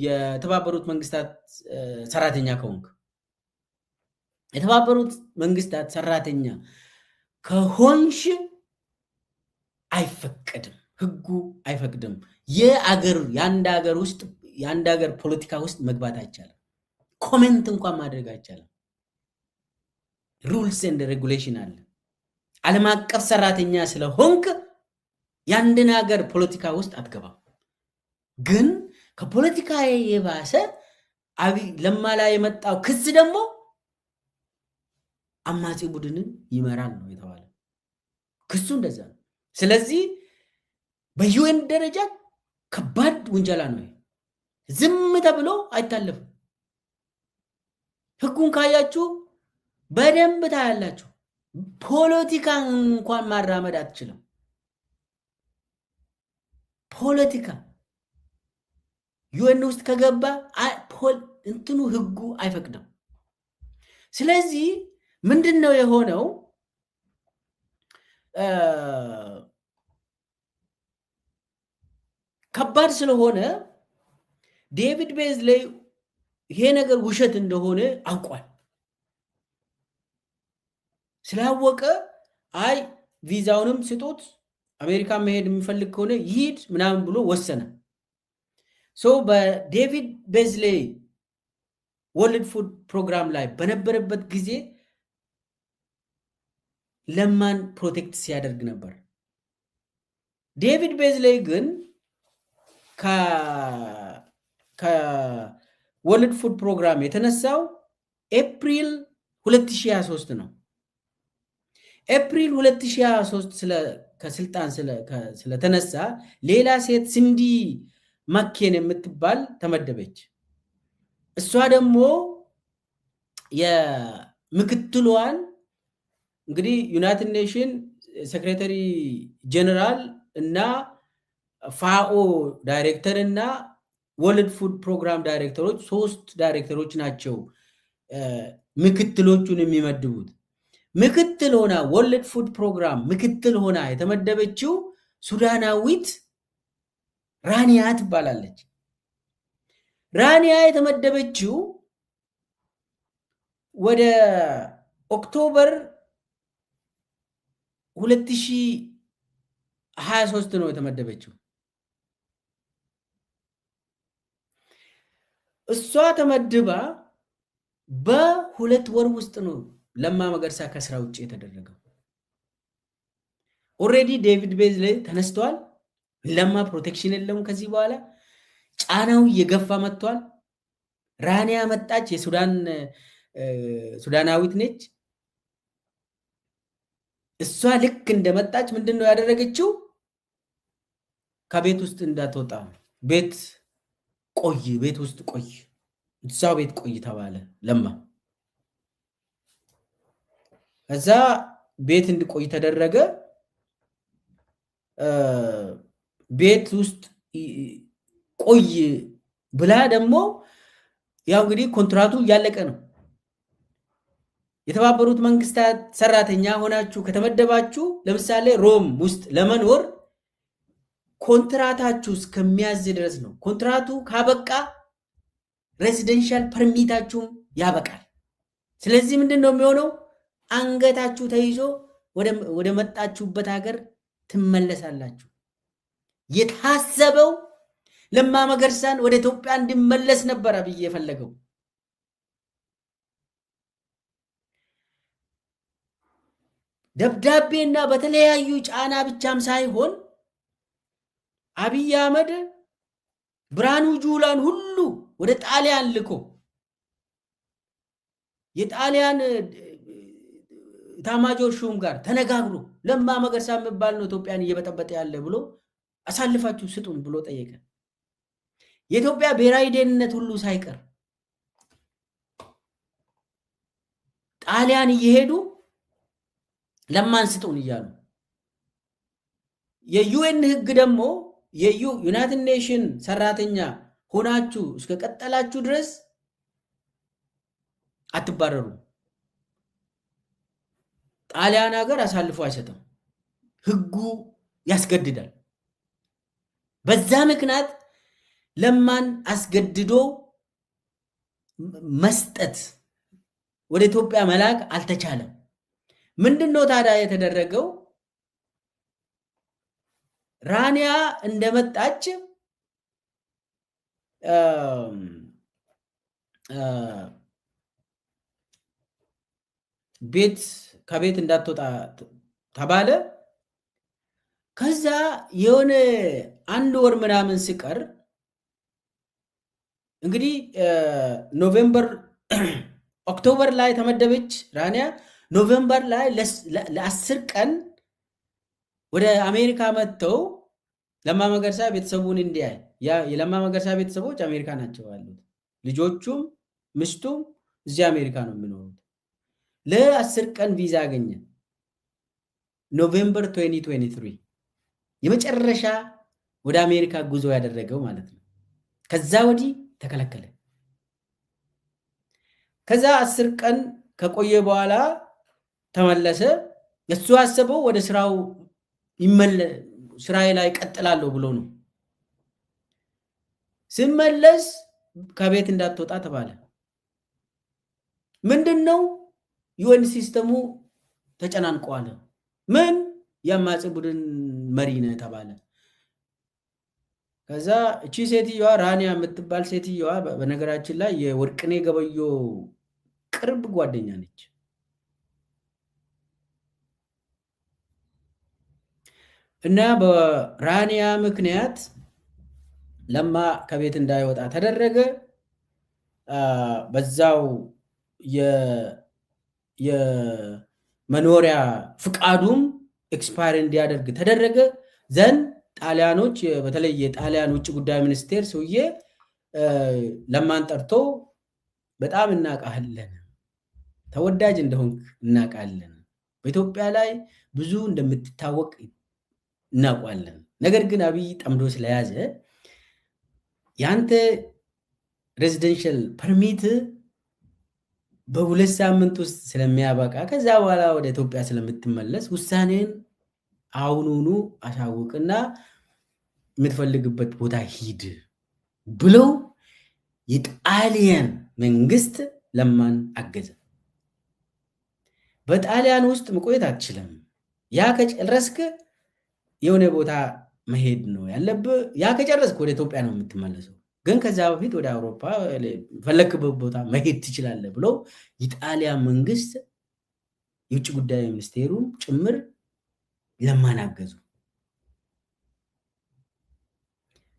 የተባበሩት መንግስታት ሰራተኛ ከሆንክ የተባበሩት መንግስታት ሰራተኛ ከሆንሽ አይፈቀድም፣ ህጉ አይፈቅድም። የአንድ ሀገር ውስጥ የአንድ ሀገር ፖለቲካ ውስጥ መግባት አይቻልም። ኮሜንት እንኳን ማድረግ አይቻልም። ሩልስ ኤንድ ሬጉሌሽን አለ። ዓለም አቀፍ ሰራተኛ ስለሆንክ የአንድን ሀገር ፖለቲካ ውስጥ አትገባም። ግን ከፖለቲካ የባሰ አብይ ለማ ላይ የመጣው ክስ ደግሞ አማጺ ቡድንን ይመራል ነው የተባለ። ክሱ እንደዛ ነው። ስለዚህ በዩኤን ደረጃ ከባድ ውንጀላ ነው። ዝም ተብሎ አይታለፍም። ህጉን ካያችሁ በደንብ ታያላችሁ። ፖለቲካ እንኳን ማራመድ አትችልም። ፖለቲካ ዩኤን ውስጥ ከገባ እንትኑ ህጉ አይፈቅድም። ስለዚህ ምንድነው የሆነው? ከባድ ስለሆነ ዴቪድ ቤዝሌይ ይሄ ነገር ውሸት እንደሆነ አውቋል። ስላወቀ አይ ቪዛውንም ስጡት፣ አሜሪካ መሄድ የሚፈልግ ከሆነ ይሂድ ምናምን ብሎ ወሰነ። በዴቪድ ቤዝሌይ ወርልድ ፉድ ፕሮግራም ላይ በነበረበት ጊዜ ለማን ፕሮቴክት ሲያደርግ ነበር። ዴቪድ ቤዝሌይ ግን ከወርልድ ፉድ ፕሮግራም የተነሳው ኤፕሪል 2023 ነው። ኤፕሪል 2023 ከስልጣን ስለተነሳ ሌላ ሴት ሲንዲ ማኬን የምትባል ተመደበች። እሷ ደግሞ የምክትሏን እንግዲህ ዩናይትድ ኔሽን ሴክሬታሪ ጀነራል እና ፋኦ ዳይሬክተር እና ወርልድ ፉድ ፕሮግራም ዳይሬክተሮች 3 ዳይሬክተሮች ናቸው ምክትሎቹን የሚመድቡት። ምክትል ሆና ወርልድ ፉድ ፕሮግራም ምክትል ሆና የተመደበችው ሱዳናዊት ራኒያ ትባላለች። ራኒያ የተመደበችው ወደ ኦክቶበር 2023 ነው የተመደበችው። እሷ ተመድባ በ2 ወር ውስጥ ነው ለማ መገርሳ ከስራ ውጭ የተደረገው። ኦሬዲ ዴቪድ ቤዝሌይ ተነስተዋል። ለማ ፕሮቴክሽን የለውም ከዚህ በኋላ ጫናው እየገፋ መጥቷል። ራኒያ መጣች፣ ሱዳናዊት ነች። እሷ ልክ እንደመጣች ምንድነው ያደረገችው? ከቤት ውስጥ እንዳትወጣ ቤት ውስጥ ቆይ እዛው ቤት ቆይ ተባለ ለማ። ከዛ ቤት እንዲቆይ ተደረገ። ቤት ውስጥ ቆይ ብላ ደግሞ ያው እንግዲህ ኮንትራቱ እያለቀ ነው። የተባበሩት መንግስታት ሰራተኛ ሆናችሁ ከተመደባችሁ ለምሳሌ ሮም ውስጥ ለመኖር ኮንትራታችሁ እስከሚያዝ ድረስ ነው። ኮንትራቱ ካበቃ ሬዚደንሻል ፐርሚታችሁም ያበቃል። ስለዚህ ምንድን ነው የሚሆነው? አንገታችሁ ተይዞ ወደ መጣችሁበት ሀገር ትመለሳላችሁ። የታሰበው ለማ መገርሳን ወደ ኢትዮጵያ እንዲመለስ ነበር አብይ የፈለገው። ደብዳቤና በተለያዩ ጫና ብቻም ሳይሆን አብይ አህመድ ብርሃኑ ጁላን ሁሉ ወደ ጣሊያን ልኮ የጣሊያን ታማጆር ሹም ጋር ተነጋግሮ ለማ መገርሳ የሚባል ነው ኢትዮጵያን እየበጠበጠ ያለ ብሎ አሳልፋችሁ ስጡን ብሎ ጠየቀ። የኢትዮጵያ ብሔራዊ ደህንነት ሁሉ ሳይቀር ጣሊያን እየሄዱ ለማን ስጡን እያሉ የዩኤን ህግ ደግሞ የዩናይትድ ኔሽን ሰራተኛ ሆናችሁ እስከ ቀጠላችሁ ድረስ አትባረሩ። ጣሊያን ሀገር አሳልፎ አይሰጥም፣ ህጉ ያስገድዳል። በዛ ምክንያት ለማን አስገድዶ መስጠት ወደ ኢትዮጵያ መላክ አልተቻለም። ምንድነው ታዲያ የተደረገው? ራኒያ እንደመጣች ከቤት እንዳትወጣ ተባለ። ከዛ የሆነ አንድ ወር ምናምን ሲቀር እንግዲህ ኦክቶበር ላይ ተመደበች ራኒያ። ኖቬምበር ላይ ለ10 ቀን ወደ አሜሪካ መጥተው ለማ መገርሳ ቤተሰቡን እንዲያይ። የለማ መገርሳ ቤተሰቦች አሜሪካ ናቸው ያሉት። ልጆቹም ሚስቱም እዚህ አሜሪካ ነው የሚኖሩት። ለ10 ቀን ቪዛ አገኘ። ኖቬምበር 2023 የመጨረሻ ወደ አሜሪካ ጉዞ ያደረገው ማለት ነው። ከዛ ወዲህ ተከለከለ። ከዛ 10 ቀን ከቆየ በኋላ ተመለሰ። እሱ አሰበው ወደ ስራዬ ላይ ቀጥላለሁ ብሎ ነው። ሲመለስ ከቤት እንዳትወጣ ተባለ። ምንድነው? ዩኤን ሲስተሙ ተጨናንቋል። ምን የአማጺ ቡድን መሪ ነህ ተባለ። ከዛ እቺ ሴትዮዋ ራኒያ የምትባል ሴትዮዋ በነገራችን ላይ የወርቅኔ ገበዮ ቅርብ ጓደኛ ነች። እና በራኒያ ምክንያት ለማ ከቤት እንዳይወጣ ተደረገ። በዛው የመኖሪያ ፍቃዱም ኤክስፓየር እንዲያደርግ ተደረገ። ዘን ጣሊያኖች በተለይ የጣሊያን ውጭ ጉዳይ ሚኒስቴር ሰውዬ ለማን ጠርቶ በጣም እናውቃለን፣ ተወዳጅ እንደሆንክ እናውቃለን፣ በኢትዮጵያ ላይ ብዙ እንደምትታወቅ እናውቃለን። ነገር ግን አብይ ጠምዶ ስለያዘ ያንተ ሬዚደንሻል ፐርሚት በ2 ሳምንት ውስጥ ስለሚያበቃ ከዛ በኋላ ወደ ኢትዮጵያ ስለምትመለስ ውሳኔን አሁኑኑ አሳውቅና የምትፈልግበት ቦታ ሂድ ብለው የጣሊያን መንግስት ለማን አገዘ። በጣሊያን ውስጥ መቆየት አትችልም፣ ያ ከጨረስክ የሆነ ቦታ መሄድ ነው ያለብህ፣ ያ ከጨረስክ ወደ ኢትዮጵያ ነው የምትመለሰው፣ ግን ከዛ በፊት ወደ አውሮፓ ፈለክበት ቦታ መሄድ ትችላለህ ብለው የጣሊያን መንግስት የውጭ ጉዳይ ሚኒስቴሩን ጭምር ለማን አገዙ።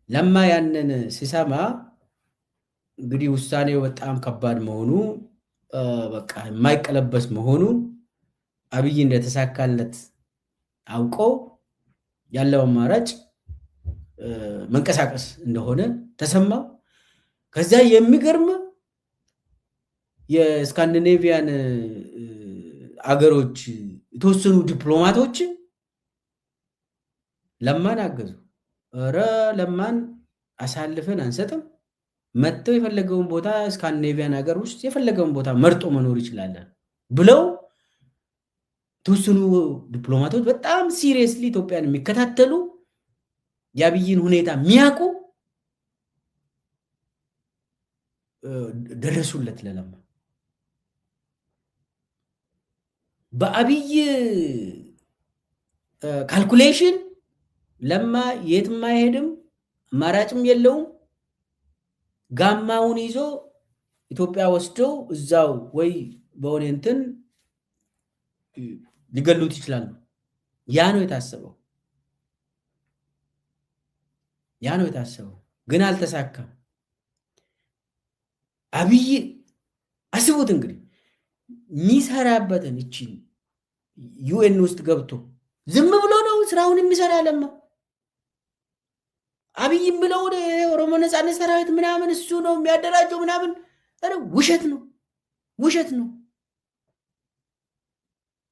ለማ ያንን ሲሰማ እንግዲህ ውሳኔው በጣም ከባድ መሆኑ በቃ የማይቀለበስ መሆኑ አብይ እንደተሳካለት አውቆ ያለው አማራጭ መንቀሳቀስ እንደሆነ ተሰማው። ከዛ የሚገርም የስካንዲኔቪያን አገሮች የተወሰኑ ዲፕሎማቶች ለማን አገዙ። ኧረ ለማን አሳልፈን አንሰጥም፣ መጥተው የፈለገውን ቦታ ስካንዲኔቪያን ሀገር ውስጥ የፈለገውን ቦታ መርጦ መኖር ይችላል ብለው የተወሰኑ ዲፕሎማቶች በጣም ሲሪየስሊ ኢትዮጵያን የሚከታተሉ የአብይን ሁኔታ የሚያውቁ ደረሱለት ለለማ። በአብይ ካልኩሌሽን ለማ የትም አይሄድም፣ አማራጭም የለውም። ጋማውን ይዞ ኢትዮጵያ ወስደው እዛው ወይ በሆነ እንትን ሊገሉት ይችላሉ። ያ ነው የታሰበው፣ ግን አልተሳካም። አብይ አስቡት እንግዲህ የሚሰራበትን እቺን ዩኤን ውስጥ ገብቶ ዝም ብሎ ነው ስራውን የሚሰራ ለማ። አብይም ብለው ኦሮሞ ነጻነት ሰራዊት ምናምን እሱ ነው የሚያደራጀው ምናምን፣ ውሸት ነው።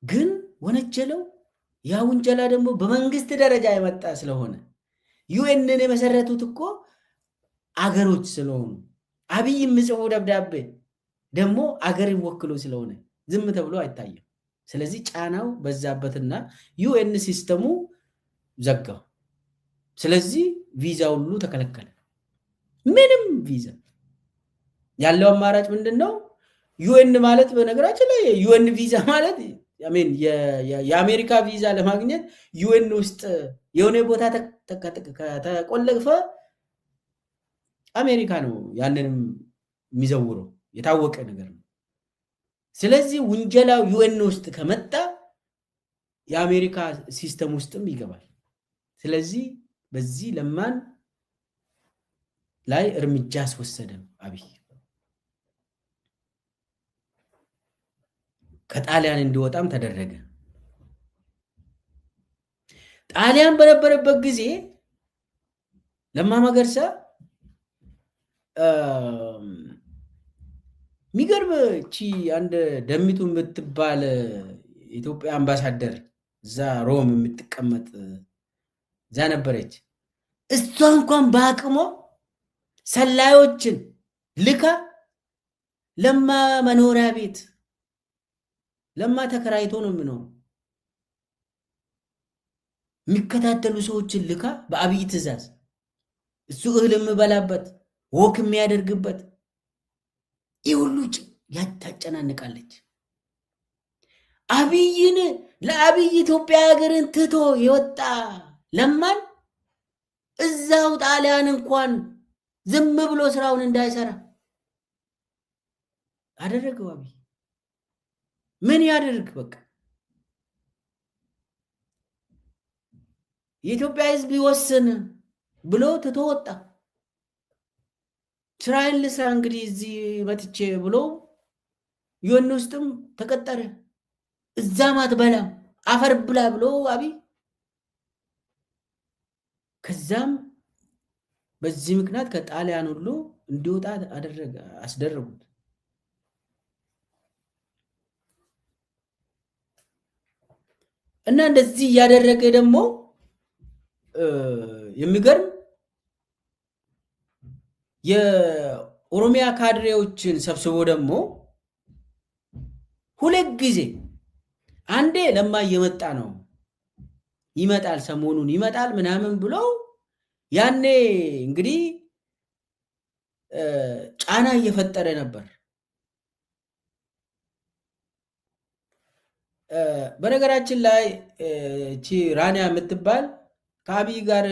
ግን ወነጀለው። ያ ውንጀላ ደግሞ በመንግስት ደረጃ የመጣ ስለሆነ ዩኤንን የመሰረቱት እኮ አገሮች ስለሆኑ አብይ የሚጽፉ ደብዳቤ ደግሞ አገርን ወክሎ ስለሆነ ዝም ተብሎ አይታየም። ስለዚህ ጫናው በዛበትና ዩኤን ሲስተሙ ዘጋው። ስለዚህ ቪዛ ሁሉ ተከለከለ። ምንም ቪዛ ያለው አማራጭ ምንድነው? ዩኤን ማለት በነገራችን ላይ ዩኤን ቪዛ ማለት የአሜሪካ ቪዛ ለማግኘት ዩኤን ውስጥ የሆነ ቦታ ከተቆለፈ አሜሪካ ነው ያንንም የሚዘውረው፣ የታወቀ ነገር ነው። ስለዚህ ውንጀላው ዩኤን ውስጥ ከመጣ የአሜሪካ ሲስተም ውስጥም ይገባል። ስለዚህ በዚህ ለማን ላይ እርምጃ አስወሰደ አብይ። ከጣሊያን እንዲወጣም ተደረገ። ጣሊያን በነበረበት ጊዜ ለማ መገርሳ የሚገርም እቺ አንድ ደሚቱ የምትባል ኢትዮጵያ አምባሳደር እዛ ሮም የምትቀመጥ እዛ ነበረች። እሷ እንኳን በአቅሟ ሰላዮችን ልካ ለማ መኖሪያ ቤት ለማ ተከራይቶ ነው የሚኖረው። የሚከታተሉ ሰዎችን ልካ በአብይ ትእዛዝ እሱ እህል የሚበላበት ወክ የሚያደርግበት ይህ ሁሉ ታጨናንቃለች። አብይን ለአብይ ኢትዮጵያ ሀገርን ትቶ የወጣ ለማን እዛው ጣሊያን እንኳን ዝም ብሎ ስራውን እንዳይሰራ አደረገው። አብይ ምን ያደርግ? በቃ የኢትዮጵያ ሕዝብ ይወስን ብሎ ትቶ ወጣ። ስራዬን ልስራ እንግዲህ እዚህ መጥቼ ብሎ ዩኤን ውስጥም ተቀጠረ። እዛም አትበላም አፈር ብላ ብሎ አብይ ከዛም በዚህ ምክንያት ከጣሊያን ሁሉ እንዲወጣ አስደረጉት። እና እንደዚህ እያደረገ ደግሞ የሚገርም የኦሮሚያ ካድሬዎችን ሰብስቦ ደግሞ ሁለት ጊዜ አንዴ ለማ እየመጣ ነው ይመጣል፣ ሰሞኑን ይመጣል ምናምን ብሎ ያኔ እንግዲህ ጫና እየፈጠረ ነበር። በነገራችን ላይ እቺ ራኒያ የምትባል ከአብይ ጋር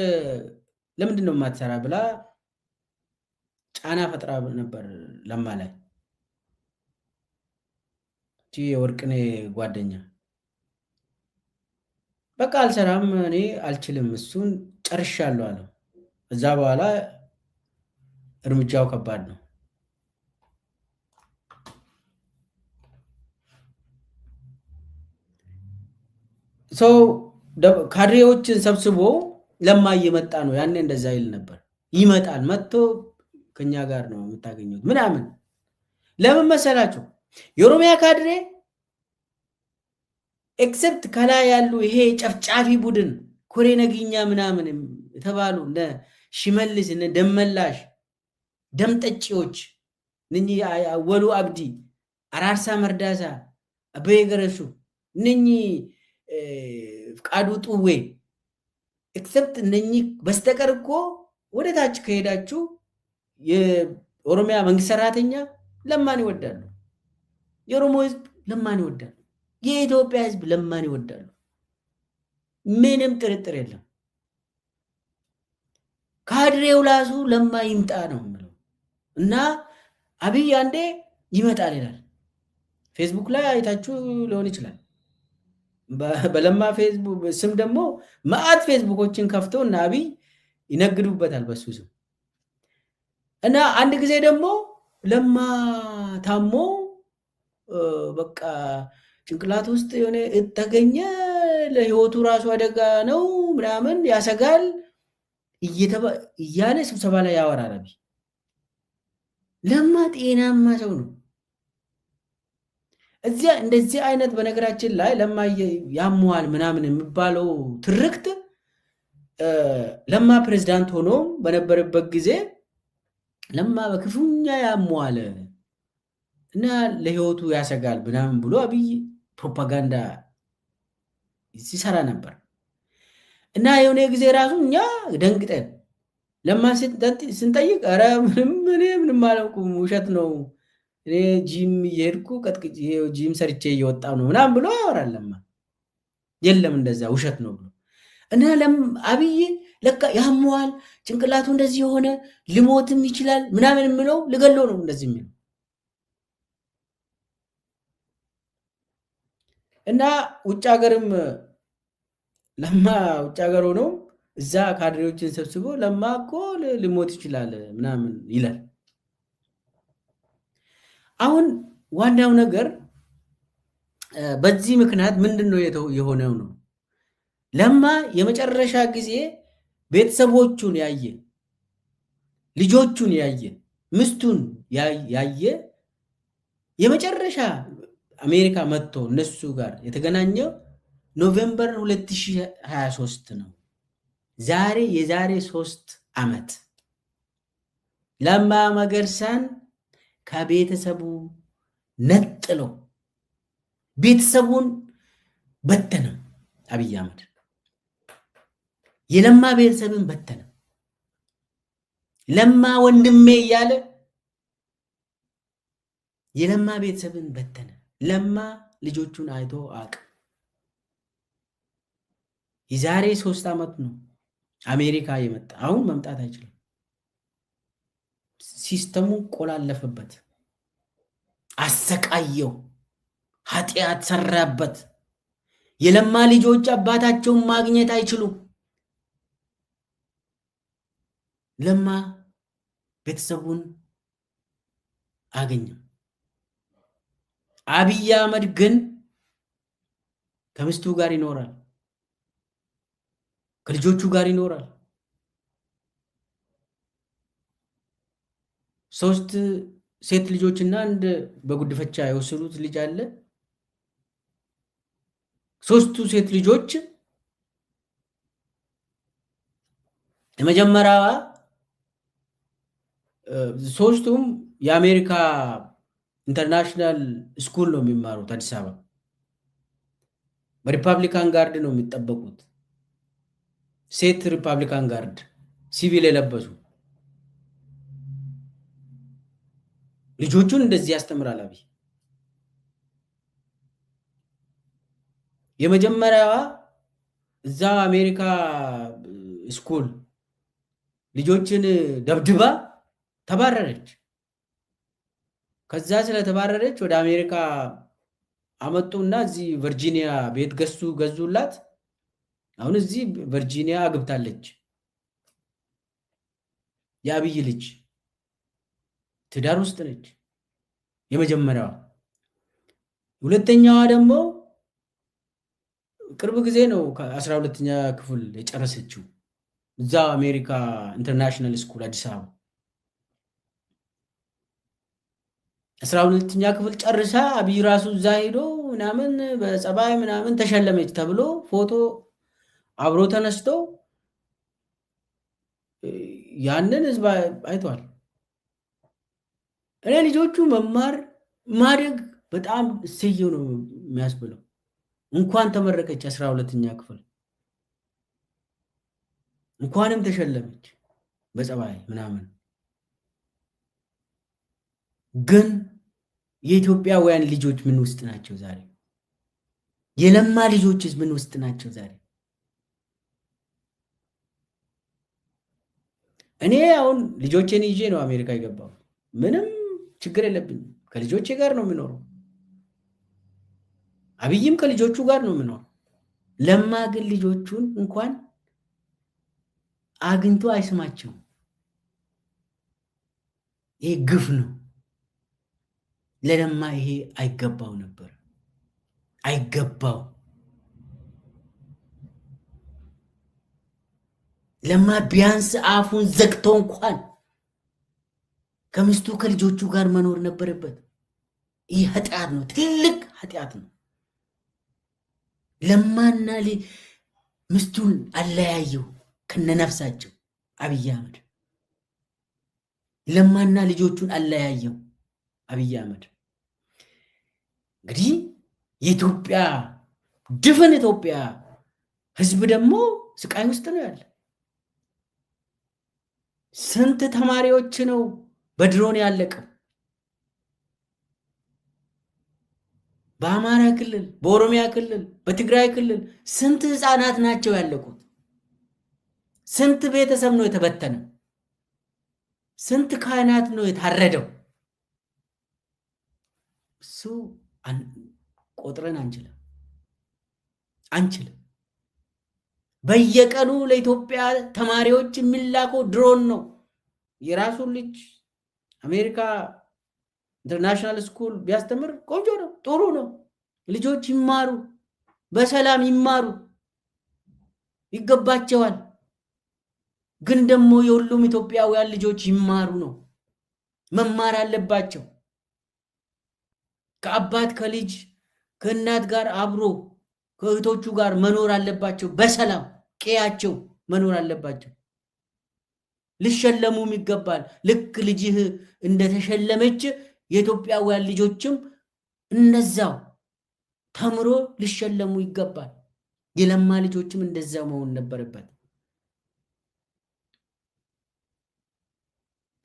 ለምንድን ነው የማትሰራ ብላ ጫና ፈጥራ ነበር ለማ ላይ። እቺ የወርቅኔ ጓደኛ በቃ አልሰራም፣ እኔ አልችልም፣ እሱን ጨርሻለሁ አለው። እዛ በኋላ እርምጃው ከባድ ነው። ሰው ካድሬዎችን ሰብስቦ ለማ እየመጣ ነው። ያኔ እንደዛ ይል ነበር። ይመጣል፣ መጥቶ ከኛ ጋር ነው የምታገኙት ምናምን። ለምን መሰላችሁ? የኦሮሚያ ካድሬ ኤክሰፕት ከላይ ያሉ ይሄ ጨፍጫፊ ቡድን ኮሬ ነግኛ ምናምን የተባሉ እነ ሽመልስ እነ ደመላሽ ደምጠጪዎች እነኚህ አወሉ አብዲ፣ አራርሳ መርዳሳ፣ አበየ ገረሱ እነኚህ ፍቃዱ ጡዌ ኤክሰፕት እነኚህ በስተቀር እኮ ወደ ታች ከሄዳችሁ የኦሮሚያ መንግስት ሰራተኛ ለማን ይወዳሉ? የኦሮሞ ህዝብ ለማን ይወዳሉ? የኢትዮጵያ ህዝብ ለማን ይወዳሉ? ምንም ጥርጥር የለም። ካድሬው ራሱ ለማ ይምጣ ነው የምለው። እና አብይ አንዴ ይመጣል ይላል። ፌስቡክ ላይ አይታችሁ ሊሆን ይችላል። በለማ ፌስቡክ ስም ደግሞ መዓት ፌስቡኮችን ከፍተው እና አብይ ይነግዱበታል በሱ ስም። እና አንድ ጊዜ ደግሞ ለማ ታሞ በቃ ጭንቅላት ውስጥ የሆነ ተገኘ፣ ለህይወቱ ራሱ አደጋ ነው ምናምን ያሰጋል እያለ ስብሰባ ላይ ያወራል አብይ። ለማ ጤናማ ሰው ነው። እዚያ እንደዚህ አይነት በነገራችን ላይ ለማ ያሟል ምናምን የሚባለው ትርክት ለማ ፕሬዝዳንት ሆኖ በነበረበት ጊዜ ለማ በክፉኛ ያሟል እና ለህይወቱ ያሰጋል ምናምን ብሎ አብይ ፕሮፓጋንዳ ሲሰራ ነበር። እና የሆነ ጊዜ ራሱ እኛ ደንግጠን ለማን ስንጠይቅ ኧረ ምንም አላውቅም ውሸት ነው፣ እኔ ጂም እየሄድኩ ቀጥቅጬ ጂም ሰርቼ እየወጣሁ ነው ምናምን ብሎ ያወራል ለማ። የለም እንደዛ ውሸት ነው ብሎ እና አብይ ለካ ያሟል፣ ጭንቅላቱ እንደዚህ የሆነ ሊሞትም ይችላል ምናምን የምለው ልገሎ ነው እንደዚህ የሚለው እና ውጭ ሀገርም ለማ ውጭ ሀገር ሆኖ እዛ ካድሬዎችን ሰብስቦ ለማ እኮ ሊሞት ይችላል ምናምን ይላል። አሁን ዋናው ነገር በዚህ ምክንያት ምንድነው የሆነው ነው። ለማ የመጨረሻ ጊዜ ቤተሰቦቹን ያየ፣ ልጆቹን ያየ፣ ምስቱን ያየ የመጨረሻ አሜሪካ መጥቶ እነሱ ጋር የተገናኘው ኖቬምበር 2023 ነው። የዛሬ 3 ዓመት ለማ መገርሳን ከቤተሰቡ ነጥሎ ቤተሰቡን በተነ። አብይ አህመድ የለማ ቤተሰብን በተነ። ለማ ወንድሜ እያለ የለማ ቤተሰብን በተነ። ለማ ልጆቹን አይቶ አቅ የዛሬ 3 ዓመት ነው አሜሪካ የመጣ። አሁን መምጣት አይችልም። ሲስተሙ ቆላለፈበት፣ አሰቃየው፣ ኃጢአት ሰራበት። የለማ ልጆች አባታቸውን ማግኘት አይችሉም። ለማ ቤተሰቡን አገኘ። አብይ አህመድ ግን ከሚስቱ ጋር ይኖራል፣ ከልጆቹ ጋር ይኖራል። 3 ሴት ልጆችና አንድ በጉድፈቻ የወሰዱት ልጅ አለ። 3ቱ ሴት ልጆች የመጀመሪያዋ 3ቱም የአሜሪካ ኢንተርናሽናል ስኩል ነው የሚማሩት አዲስ አበባ። በሪፐብሊካን ጋርድ ነው የሚጠበቁት። ሴት ሪፐብሊካን ጋርድ ሲቪል የለበሱ ልጆቹን እንደዚህ ያስተምራል አብይ። የመጀመሪያዋ እዛ አሜሪካ ስኩል ልጆችን ደብድባ ተባረረች። ከዛ ስለተባረረች ወደ አሜሪካ አመጡና እዚህ ቨርጂኒያ ቤት ገዙላት። አሁን እዚህ ቨርጂኒያ አግብታለች። የአብይ ልጅ ትዳር ውስጥ ነች የመጀመሪያዋ። ሁለተኛዋ ደግሞ ቅርብ ጊዜ ነው ከ12ኛ ክፍል የጨረሰችው እዛ አሜሪካ ኢንተርናሽናል ስኩል አዲስ አበባ። 12ኛ ክፍል ጨርሳ አብይ ራሱ እዛ ሄዶ ምናምን በጸባይ ምናምን ተሸለመች ተብሎ ፎቶ አብሮ ተነስቶ ያንን ህዝብ አይቷል። እኔ ልጆቹ መማር ማደግ በጣም እሰየው ነው የሚያስብለው። እንኳን ተመረቀች 12ኛ ክፍል እንኳንም ተሸለመች በጸባይ ምናምን። ግን የኢትዮጵያውያን ልጆች ምን ውስጥ ናቸው ዛሬ? የለማ ልጆችስ ምን ውስጥ ናቸው ዛሬ? እኔ አሁን ልጆቼን ይዤ ነው አሜሪካ የገባው። ምንም ችግር የለብኝም። ከልጆቼ ጋር ነው የምኖረው። አብይም ከልጆቹ ጋር ነው የምኖረው። ለማ ግን ልጆቹን እንኳን አግኝቶ አይስማቸውም። ይሄ ግፍ ነው። ለለማ ይሄ አይገባው ነበር፣ አይገባው። ለማ ቢያንስ አፉን ዘግቶ እንኳን ከሚስቱ ከልጆቹ ጋር መኖር ነበረበት። ይህ ኃጢአት ነው፣ ትልቅ ኃጢአት ነው። ለማና ሚስቱን አለያየው ከነነፍሳቸው አብይ አህመድ። ለማና ልጆቹን አለያየው አብይ አህመድ። እንግዲህ የኢትዮጵያ ድፍን ኢትዮጵያ ህዝብ ደግሞ ስቃይ ውስጥ ነው ያለ። ስንት ተማሪዎች ነው በድሮን ያለቀው? በአማራ ክልል፣ በኦሮሚያ ክልል፣ በትግራይ ክልል ስንት ህፃናት ናቸው ያለቁት? ስንት ቤተሰብ ነው የተበተነው? ስንት ካህናት ነው የታረደው? እሱ ቆጥረን አንችልም። በየቀኑ ለኢትዮጵያ ተማሪዎች የሚላከው ድሮን ነው። የራሱን ልጅ አሜሪካ ኢንተርናሽናል ስኩል ቢያስተምር ቆንጆ ነው፣ ጥሩ ነው። ልጆች ይማሩ፣ በሰላም ይማሩ፣ ይገባቸዋል። ግን ደግሞ የሁሉም ኢትዮጵያውያን ልጆች ይማሩ ነው፣ መማር አለባቸው። ከአባት ከልጅ ከእናት ጋር አብሮ ከእህቶቹ ጋር መኖር አለባቸው። በሰላም ቀያቸው መኖር አለባቸው። ሊሸለሙም ይገባል። ልክ ልጅህ እንደተሸለመች የኢትዮጵያውያን ልጆችም እነዛው ተምሮ ሊሸለሙ ይገባል። የለማ ልጆችም እንደዛው መሆን ነበረበት።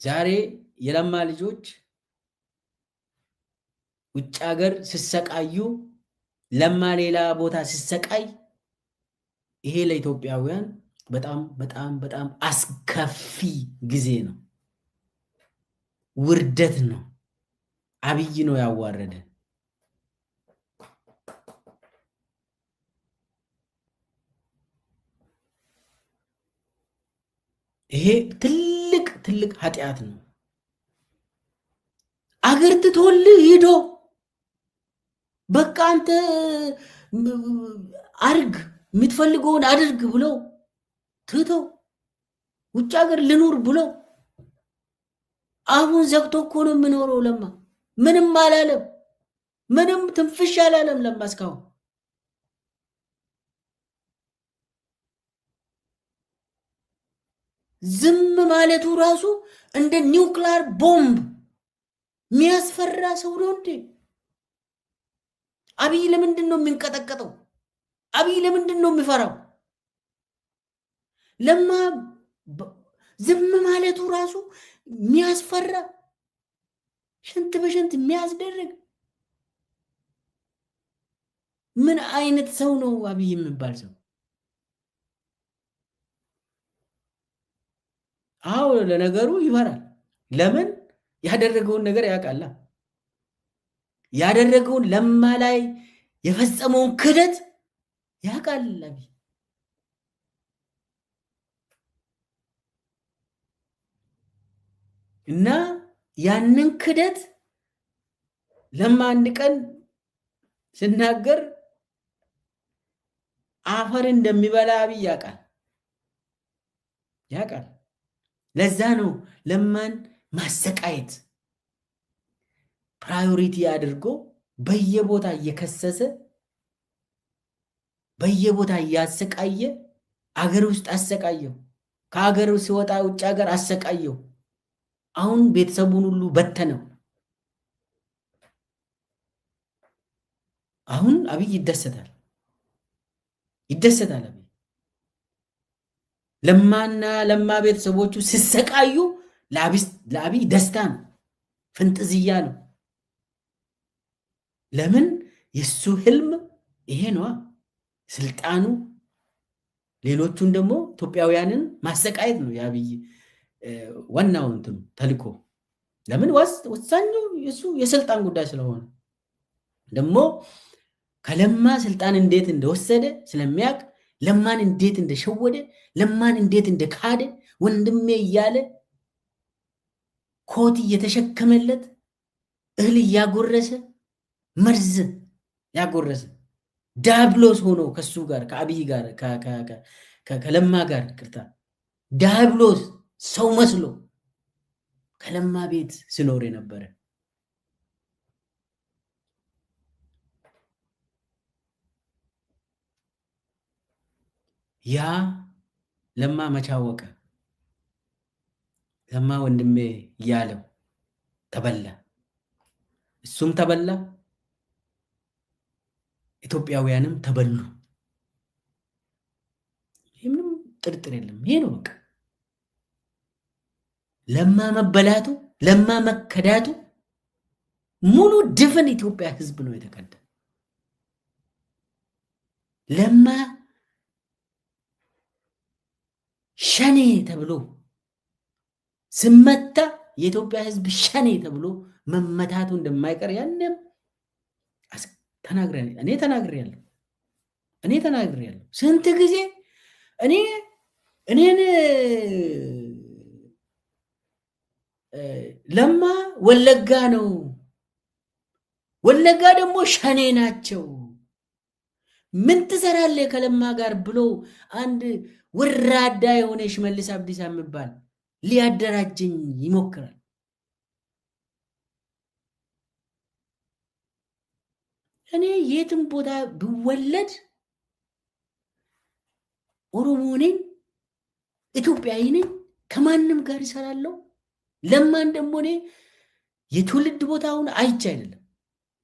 ዛሬ የለማ ልጆች ውጭ ሀገር ሲሰቃዩ፣ ለማ ሌላ ቦታ ሲሰቃይ፣ ይሄ ለኢትዮጵያውያን በጣም በጣም በጣም አስከፊ ጊዜ ነው። ውርደት ነው። አብይ ነው ያዋረደ። ይሄ ትልቅ ትልቅ ኃጢአት ነው። አገር ትቶልህ ሂዶ በቃ አንተ አርግ የምትፈልገውን አድርግ ብሎ ትቶ ውጭ ሀገር ልኑር ብሎ አሁን ዘግቶ እኮ ነው የምኖረው። ለማ ምንም አላለም፣ ምንም ትንፍሽ አላለም። ለማ እስካሁን ዝም ማለቱ ራሱ እንደ ኒውክሊየር ቦምብ የሚያስፈራ ሰው ነው እንዴ? አብይ ለምንድን ነው የሚንቀጠቀጠው? አብይ ለምንድን ነው የሚፈራው? ለማ ዝም ማለቱ ራሱ የሚያስፈራ ሽንት በሽንት የሚያስደርግ ምን አይነት ሰው ነው አብይ የሚባል ሰው? አዎ ለነገሩ ይፈራል። ለምን? ያደረገውን ነገር ያውቃል። ያደረገውን ለማ ላይ የፈጸመውን ክደት ያውቃል አብይ። እና ያንን ክደት ለማ አንድ ቀን ሲናገር አፈር እንደሚበላ አብይ ያውቃል። ለዛ ነው ለማን ማሰቃየት ፕራዮሪቲ አድርጎ በየቦታ እየከሰሰ በየቦታ እያሰቃየ አገር ውስጥ አሰቃየው። ከአገር ሲወጣ ውጭ ሀገር አሰቃየው። አሁን ቤተሰቡን ሁሉ በተነው። አሁን አብይ ይደሰታል። አብይ ለማና ለማ ቤተሰቦቹ ሲሰቃዩ ለአብይ ደስታ ነው፣ ፍንጥዝያ ነው። ለምን? የሱ ህልም ይሄ ነዋ፣ ስልጣኑ። ሌሎቹን ደግሞ ኢትዮጵያውያንን ማሰቃየት ነው የአብይ ዋናው እንትኑ ተልኮ። ለምን? ወሳኙ የሱ የስልጣን ጉዳይ ስለሆነ ደግሞ ከለማ ስልጣን እንዴት እንደወሰደ ስለሚያውቅ ለማን እንዴት እንደሸወደ ለማን እንዴት እንደካደ ወንድሜ እያለ ኮት እየተሸከመለት እህል እያጎረሰ መርዝ ያጎረሰ ዳብሎስ ሆኖ ከሱ ጋር ከአብይ ጋር ከለማ ጋር ቅርታ ዳብሎስ ሰው መስሎ ከለማ ቤት ሲኖር የነበረ ያ ለማ መቻወቀ። ለማ ወንድሜ እያለው ተበላ፣ እሱም ተበላ፣ ኢትዮጵያውያንም ተበሉ። ምንም ጥርጥር የለም። ይሄ ነው በቃ። ለማ መበላቱ፣ ለማ መከዳቱ ሙሉ ድፍን ኢትዮጵያ ህዝብ ነው የተከዳ። ለማ ሸኔ ተብሎ ስመታ የኢትዮጵያ ህዝብ ሸኔ ተብሎ መመታቱ እንደማይቀር ያንም እኔ ተናግሬያለሁ። ስንት ጊዜ እኔን ለማ ወለጋ ነው፣ ወለጋ ደግሞ ሸኔ ናቸው፣ ምን ትሰራለህ ከለማ ጋር ብሎ አንድ ወራዳ የሆነ ሽመልስ አብዲሳ የሚባል ሊያደራጀኝ ይሞክራል። እኔ የትም ቦታ ብወለድ ኦሮሞ ነኝ፣ ኢትዮጵያዊ ነኝ፣ ከማንም ጋር ይሰራለሁ። ለማን ደግሞ እኔ የትውልድ ቦታውን አይቼ አይደለም፣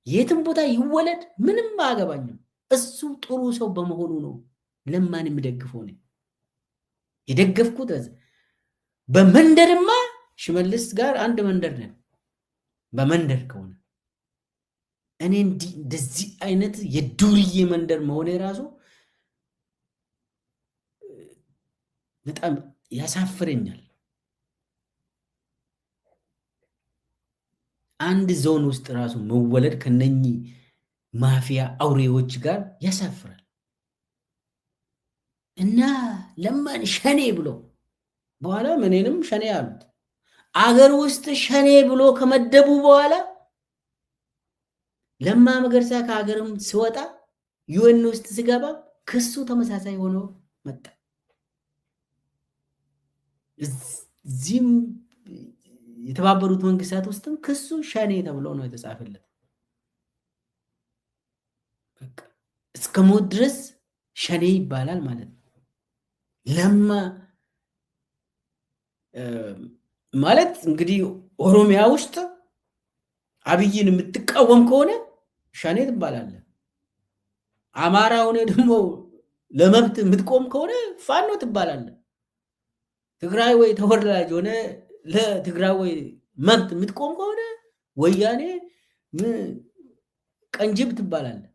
የትም ቦታ ይወለድ ምንም አያገባኝም። እሱ ጥሩ ሰው በመሆኑ ነው ለማን የሚደግፈው ነኝ። የደገፍኩት በመንደርማ ሽመልስ ጋር አንድ መንደር ነን። በመንደር ከሆነ እኔ እንደዚህ አይነት የዱርዬ መንደር መሆኔ ራሱ በጣም ያሳፍረኛል። አንድ ዞን ውስጥ ራሱ መወለድ ከነኚህ ማፊያ አውሬዎች ጋር ያሳፍራል። እና ለማን ሸኔ ብሎ በኋላ ምንንም ሸኔ አሉት። አገር ውስጥ ሸኔ ብሎ ከመደቡ በኋላ ለማ መገርሳ ከሀገርም ሲወጣ ዩኤን ውስጥ ሲገባ ክሱ ተመሳሳይ ሆኖ መጣ። እዚህም የተባበሩት መንግስታት ውስጥም ክሱ ሸኔ ተብሎ ነው የተጻፈለት። በቃ እስከ ሞት ድረስ ሸኔ ይባላል ማለት ነው። ለማ ማለት እንግዲህ ኦሮሚያ ውስጥ አብይን የምትቃወም ከሆነ ሸኔ ትባላለህ። አማራ ሆነ ደግሞ ለመብት የምትቆም ከሆነ ፋኖ ትባላለህ። ትግራይ ወይ ተወላጅ ሆነ ለትግራይ ወይ መብት የምትቆም ከሆነ ወያኔ ቀንጅብ ትባላለህ።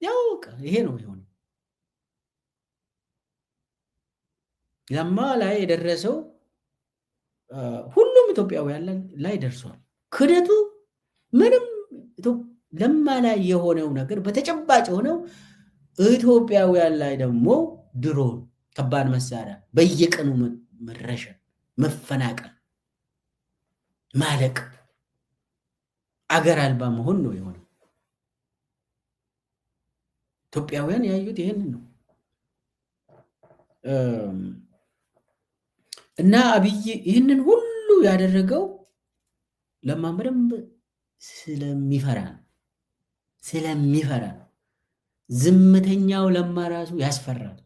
ያው ይሄ ነው የሆነው። ለማ ላይ የደረሰው ሁሉም ኢትዮጵያውያን ላይ ደርሷል። ክደቱ ምንም ለማ ላይ የሆነው ነገር በተጨባጭ ሆነው ኢትዮጵያውያን ላይ ደግሞ ድሮን፣ ከባድ መሳሪያ፣ በየቀኑ መረሸን፣ መፈናቀል፣ ማለቅ፣ አገር አልባ መሆን ነው የሆነው። ኢትዮጵያውያን ያዩት ይሄንን ነው። እና አብይ ይህንን ሁሉ ያደረገው ለማ በደንብ ስለሚፈራ ነው። ዝምተኛው ለማ ራሱ ያስፈራል።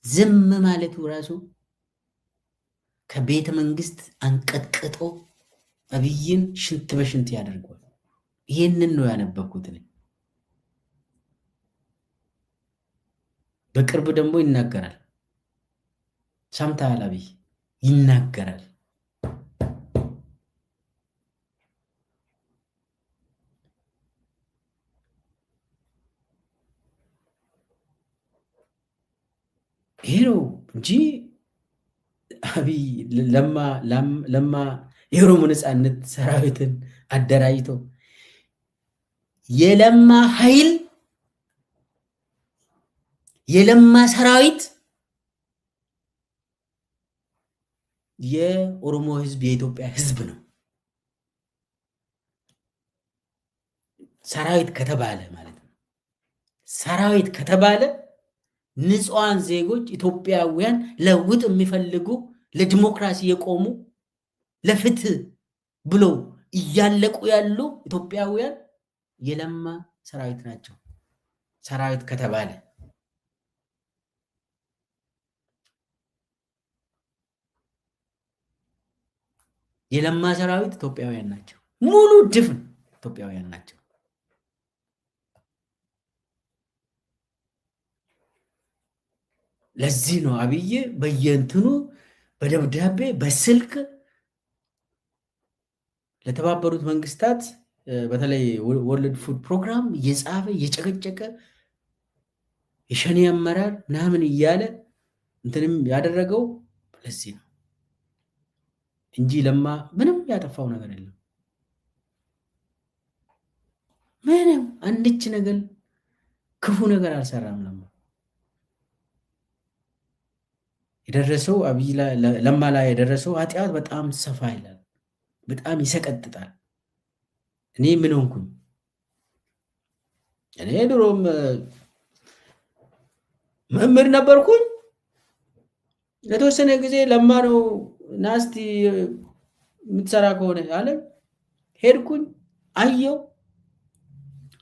ዝም ማለቱ ራሱ ከቤተ መንግስት አንቀጥቅጦ አብይን ሽንት በሽንት ያደርገዋል። ይህንን ነው ያነበብኩት እኔ። በቅርብ ደግሞ ይናገራል። ሰምተሃል? አብይ ይናገራል። ይሄ ነው እንጂ አብይ ለማ የኦሮሞ ነፃነት ሰራዊትን አደራጅቶ የለማ ኃይል የለማ ሰራዊት የኦሮሞ ህዝብ የኢትዮጵያ ህዝብ ነው። ሰራዊት ከተባለ ማለት ነው። ሰራዊት ከተባለ ንጹሃን ዜጎች ኢትዮጵያውያን ለውጥ የሚፈልጉ ለዲሞክራሲ የቆሙ ለፍትህ ብሎ እያለቁ ያሉ ኢትዮጵያውያን የለማ ሰራዊት ናቸው። ሰራዊት ከተባለ የለማ ሰራዊት ኢትዮጵያውያን ናቸው። ሙሉ ድፍን ኢትዮጵያውያን ናቸው። ለዚህ ነው አብይ በየእንትኑ በደብዳቤ በስልክ ለተባበሩት መንግስታት በተለይ ወርልድ ፉድ ፕሮግራም እየጻፈ እየጨቀጨቀ የሸኔ አመራር ምናምን እያለ እንትንም ያደረገው ለዚህ ነው እንጂ ለማ ምንም ያጠፋው ነገር የለም። ምንም አንድች ነገር ክፉ ነገር አልሰራም። የደረሰው አብይ ለማ ላይ የደረሰው ኃጢአት በጣም ሰፋ ይላል፣ በጣም ይሰቀጥጣል። እኔ ምን ሆንኩኝ? እኔ ድሮም መምህር ነበርኩኝ። ለተወሰነ ጊዜ ለማ ነው ናስቲ የምትሰራ ከሆነ አለ። ሄድኩኝ፣ አየው፣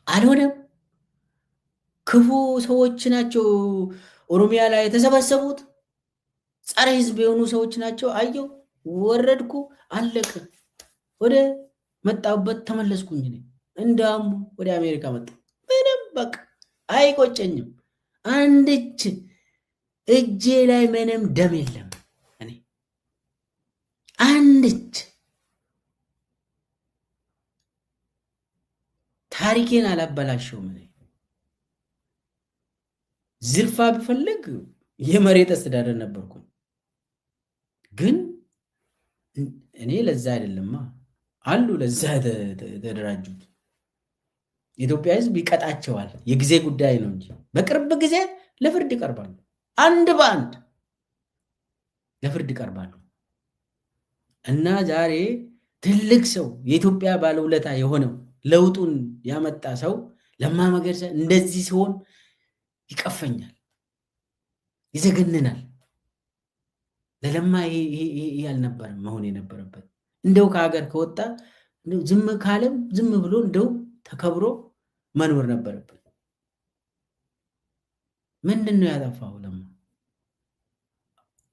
አልሆነም። ክፉ ሰዎች ናቸው ኦሮሚያ ላይ የተሰበሰቡት፣ ጸረ ህዝብ የሆኑ ሰዎች ናቸው። አየው፣ ወረድኩ፣ አለቀ። ወደ መጣሁበት ተመለስኩኝ። እንዳውም ወደ አሜሪካ መጣ። ምንም በቃ አይቆጨኝም። አንድች እጄ ላይ ምንም ደም የለም። እኔ አንድች ታሪኬን አላበላሸውም። ዝርፋ ቢፈልግ የመሬት አስተዳደር ነበርኩኝ። ግን እኔ ለዛ አይደለማ አሉ ለዛ ተደራጁት። የኢትዮጵያ ህዝብ ይቀጣቸዋል። የጊዜ ጉዳይ ነው እንጂ በቅርብ ጊዜ ለፍርድ ይቀርባሉ። አንድ በአንድ ለፍርድ ይቀርባሉ። እና ዛሬ ትልቅ ሰው የኢትዮጵያ ባለውለታ የሆነው ለውጡን ያመጣ ሰው ለማ መገርሳ እንደዚህ ሲሆን ይቀፈኛል፣ ይዘገንናል። ለለማ ይሄ አልነበረም መሆን የነበረበት። እንደው ከሀገር ከወጣ ዝም ካለም ዝም ብሎ እንደው ተከብሮ መኖር ነበረበት። ምንድን ነው ያጠፋው? ለማ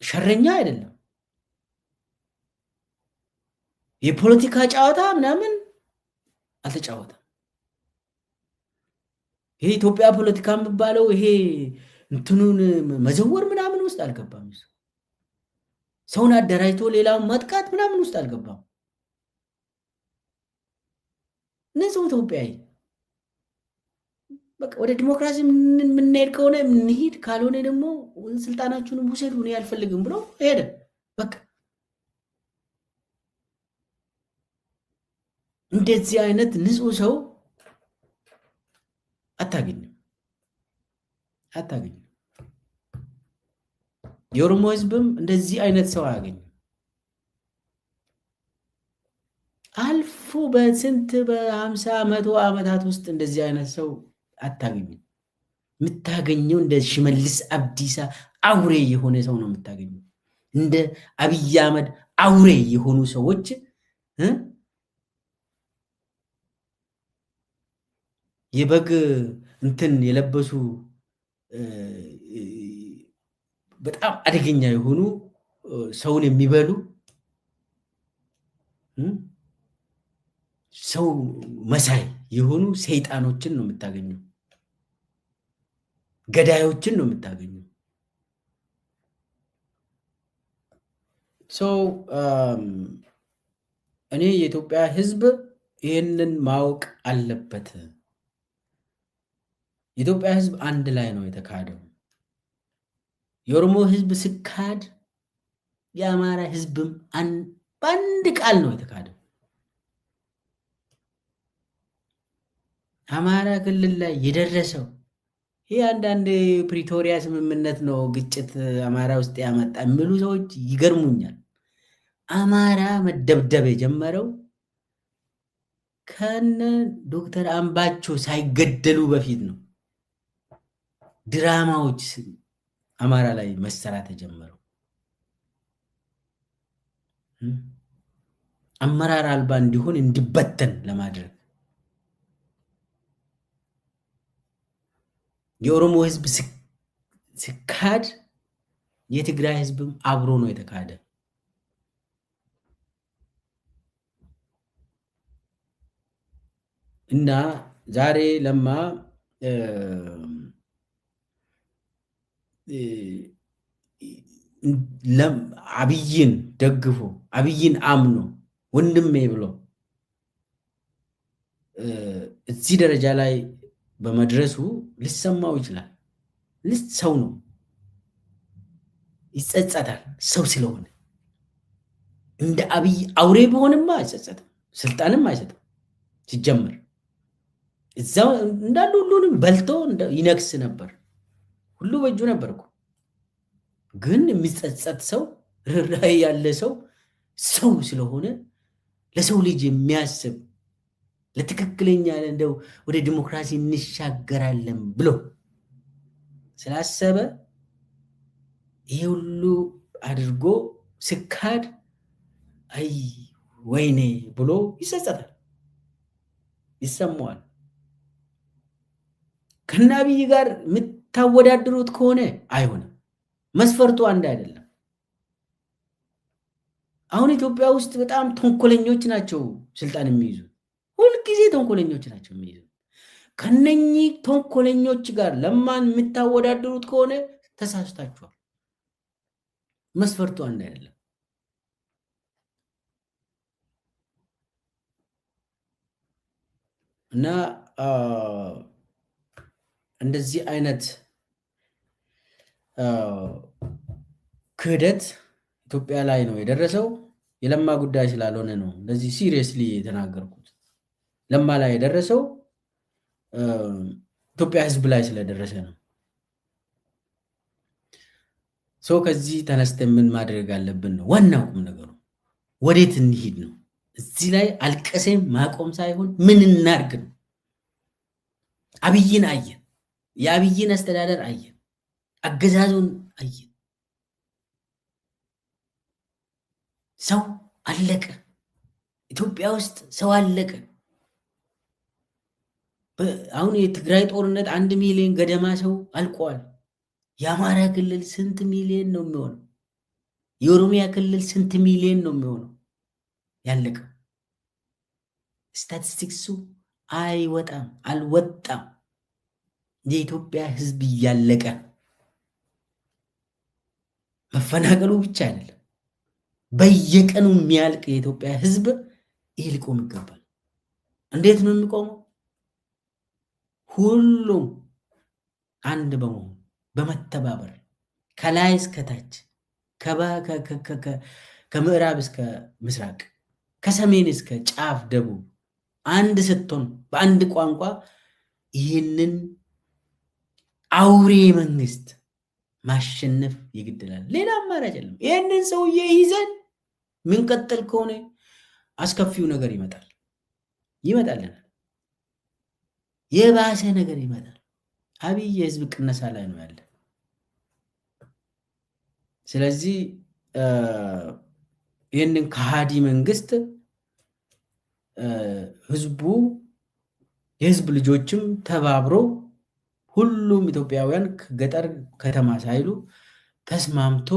ሸረኛ አይደለም። የፖለቲካ ጨዋታ ምናምን አልተጫወተም። ይሄ ኢትዮጵያ ፖለቲካ የሚባለው ይሄ እንትኑን መዘወር ምናምን ውስጥ አልገባም። ሰውን አደራጅቶ ሌላውን ማጥቃት ምናምን ውስጥ አልገባም። ንጹህ ኢትዮጵያዊ በቃ ወደ ዲሞክራሲ የምንሄድ ከሆነ እንሂድ፣ ካልሆነ ደግሞ ስልጣናችሁንም ውሰዱ፣ እኔ አልፈልግም ብሎ ሄደ። በቃ እንደዚህ አይነት ንጹህ ሰው አታገኝም። የኦሮሞ ህዝብም እንደዚህ አይነት ሰው አያገኝም። አልፎ በስንት በ50 100 ዓመታት ውስጥ እንደዚህ አይነት ሰው አታገኝም። የምታገኘው እንደ ሽመልስ አብዲሳ አውሬ የሆነ ሰው ነው የምታገኘው። እንደ አብይ አህመድ አውሬ የሆኑ ሰዎች የበግ እንትን የለበሱ በጣም አደገኛ የሆኑ ሰውን የሚበሉ ሰው መሳይ የሆኑ ሰይጣኖችን ነው የምታገኘው። ገዳዮችን ነው የምታገኘው። እኔ የኢትዮጵያ ሕዝብ ይህንን ማወቅ አለበት። የኢትዮጵያ ሕዝብ አንድ ላይ ነው የተካደው። የኦሮሞ ሕዝብ ሲካድ የአማራ ሕዝብም በአንድ ቃል ነው የተካደው። አማራ ክልል ላይ የደረሰው ይህ አንዳንድ ፕሪቶሪያ ስምምነት ነው ግጭት አማራ ውስጥ ያመጣ የሚሉ ሰዎች ይገርሙኛል። አማራ መደብደብ የጀመረው ከነ ዶክተር አምባቸው ሳይገደሉ በፊት ነው። ድራማዎች አማራ ላይ መሰራት የጀመረው አመራር አልባ እንዲሆን እንዲበተን ለማድረግ የኦሮሞ ሕዝብ ሲካድ የትግራይ ሕዝብም አብሮ ነው የተካደ። እና ዛሬ ለማ አብይን ደግፎ አብይን አምኖ ወንድሜ ብሎ እዚህ ደረጃ ላይ በመድረሱ ሊሰማው ይችላል። ሰው ነው፣ ይጸጸታል። ሰው ስለሆነ እንደ አብይ አውሬ ቢሆንማ አይጸጸትም፣ ስልጣንም አይሰጥም። ሲጀመር እዛው እንዳሉ ሁሉንም በልቶ ይነግስ ነበር፣ ሁሉ በእጁ ነበር እኮ። ግን የሚጸጸት ሰው፣ ርህራሄ ያለ ሰው ሰው ስለሆነ ለሰው ልጅ የሚያስብ ለትክክለኛ እንደው ወደ ዲሞክራሲ እንሻገራለን ብሎ ስላሰበ ይሄ ሁሉ አድርጎ ስካድ አይ ወይኔ ብሎ ይጸጸታል፣ ይሰማዋል። ከነ አብይ ጋር የምታወዳድሩት ከሆነ አይሆንም። መስፈርቱ አንድ አይደለም። አሁን ኢትዮጵያ ውስጥ በጣም ተንኮለኞች ናቸው ስልጣን የሚይዙ፣ ሁልጊዜ ተንኮለኞች ናቸው የሚይዙ። ከነኚህ ተንኮለኞች ጋር ለማን የምታወዳድሩት ከሆነ ተሳስታችኋል። መስፈርቱ አንድ አይደለም። እና እንደዚህ አይነት ክህደት ኢትዮጵያ ላይ ነው የደረሰው። የለማ ጉዳይ ስላልሆነ ነው እንደዚህ ሲሪየስሊ የተናገርኩት። ለማ ላይ የደረሰው ኢትዮጵያ ሕዝብ ላይ ስለደረሰ ነው። ሰው ከዚህ ተነስተን ምን ማድረግ አለብን ነው ዋናው ቁም ነገሩ። ወዴት እንሂድ ነው። እዚህ ላይ አልቀሴም ማቆም ሳይሆን ምን እናርግ ነው። አብይን አየን፣ የአብይን አስተዳደር አየን፣ አገዛዙን አየን። ሰው አለቀ። ኢትዮጵያ ውስጥ ሰው አለቀ። አሁን የትግራይ ጦርነት 1 ሚሊዮን ገደማ ሰው አልቋል። የአማራ ክልል ስንት ሚሊዮን ነው የሚሆነው? የኦሮሚያ ክልል ስንት ሚሊዮን ነው የሚሆነው ያለቀው? ስታቲስቲክሱ አይወጣም፣ አልወጣም። የኢትዮጵያ ሕዝብ እያለቀ መፈናቀሉ ብቻ አይደለም፣ በየቀኑ የሚያልቅ የኢትዮጵያ ሕዝብ ይህ ሊቆም ይገባል። እንዴት ነው የሚቆመው? ሁሉም አንድ በመሆን በመተባበር ከላይ እስከ ታች ከምዕራብ እስከ ምስራቅ ከሰሜን እስከ ጫፍ ደቡብ አንድ ስትሆን በአንድ ቋንቋ ይህንን አውሬ መንግስት ማሸነፍ ይግድላል። ሌላ አማራጭ የለም። ይህንን ሰውዬ ይዘን ምንቀጥል ከሆነ አስከፊው ነገር ይመጣልናል። የባሰ ነገር ይመጣል። አብይ የህዝብ ቅነሳ ላይ ነው ያለ። ስለዚህ ይህንን ከሃዲ መንግስት ህዝቡ የህዝብ ልጆችም ተባብሮ ሁሉም ኢትዮጵያውያን ገጠር ከተማ ሳይሉ ተስማምቶ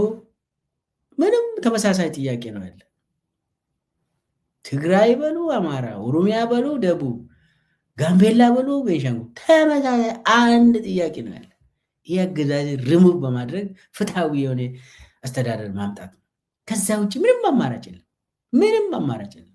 ምንም ተመሳሳይ ጥያቄ ነው ያለ። ትግራይ በሉ አማራ፣ ኦሮሚያ በሉ ደቡብ፣ ጋምቤላ በሉ ቤንሻንጉል ተመሳሳይ አንድ ጥያቄ ነው ያለ። ይህ አገዛዝ ሪሙቭ በማድረግ ፍትሃዊ የሆነ አስተዳደር ማምጣት ነው። ከዛ ውጭ ምንም አማራጭ የለም። ምንም አማራጭ የለም።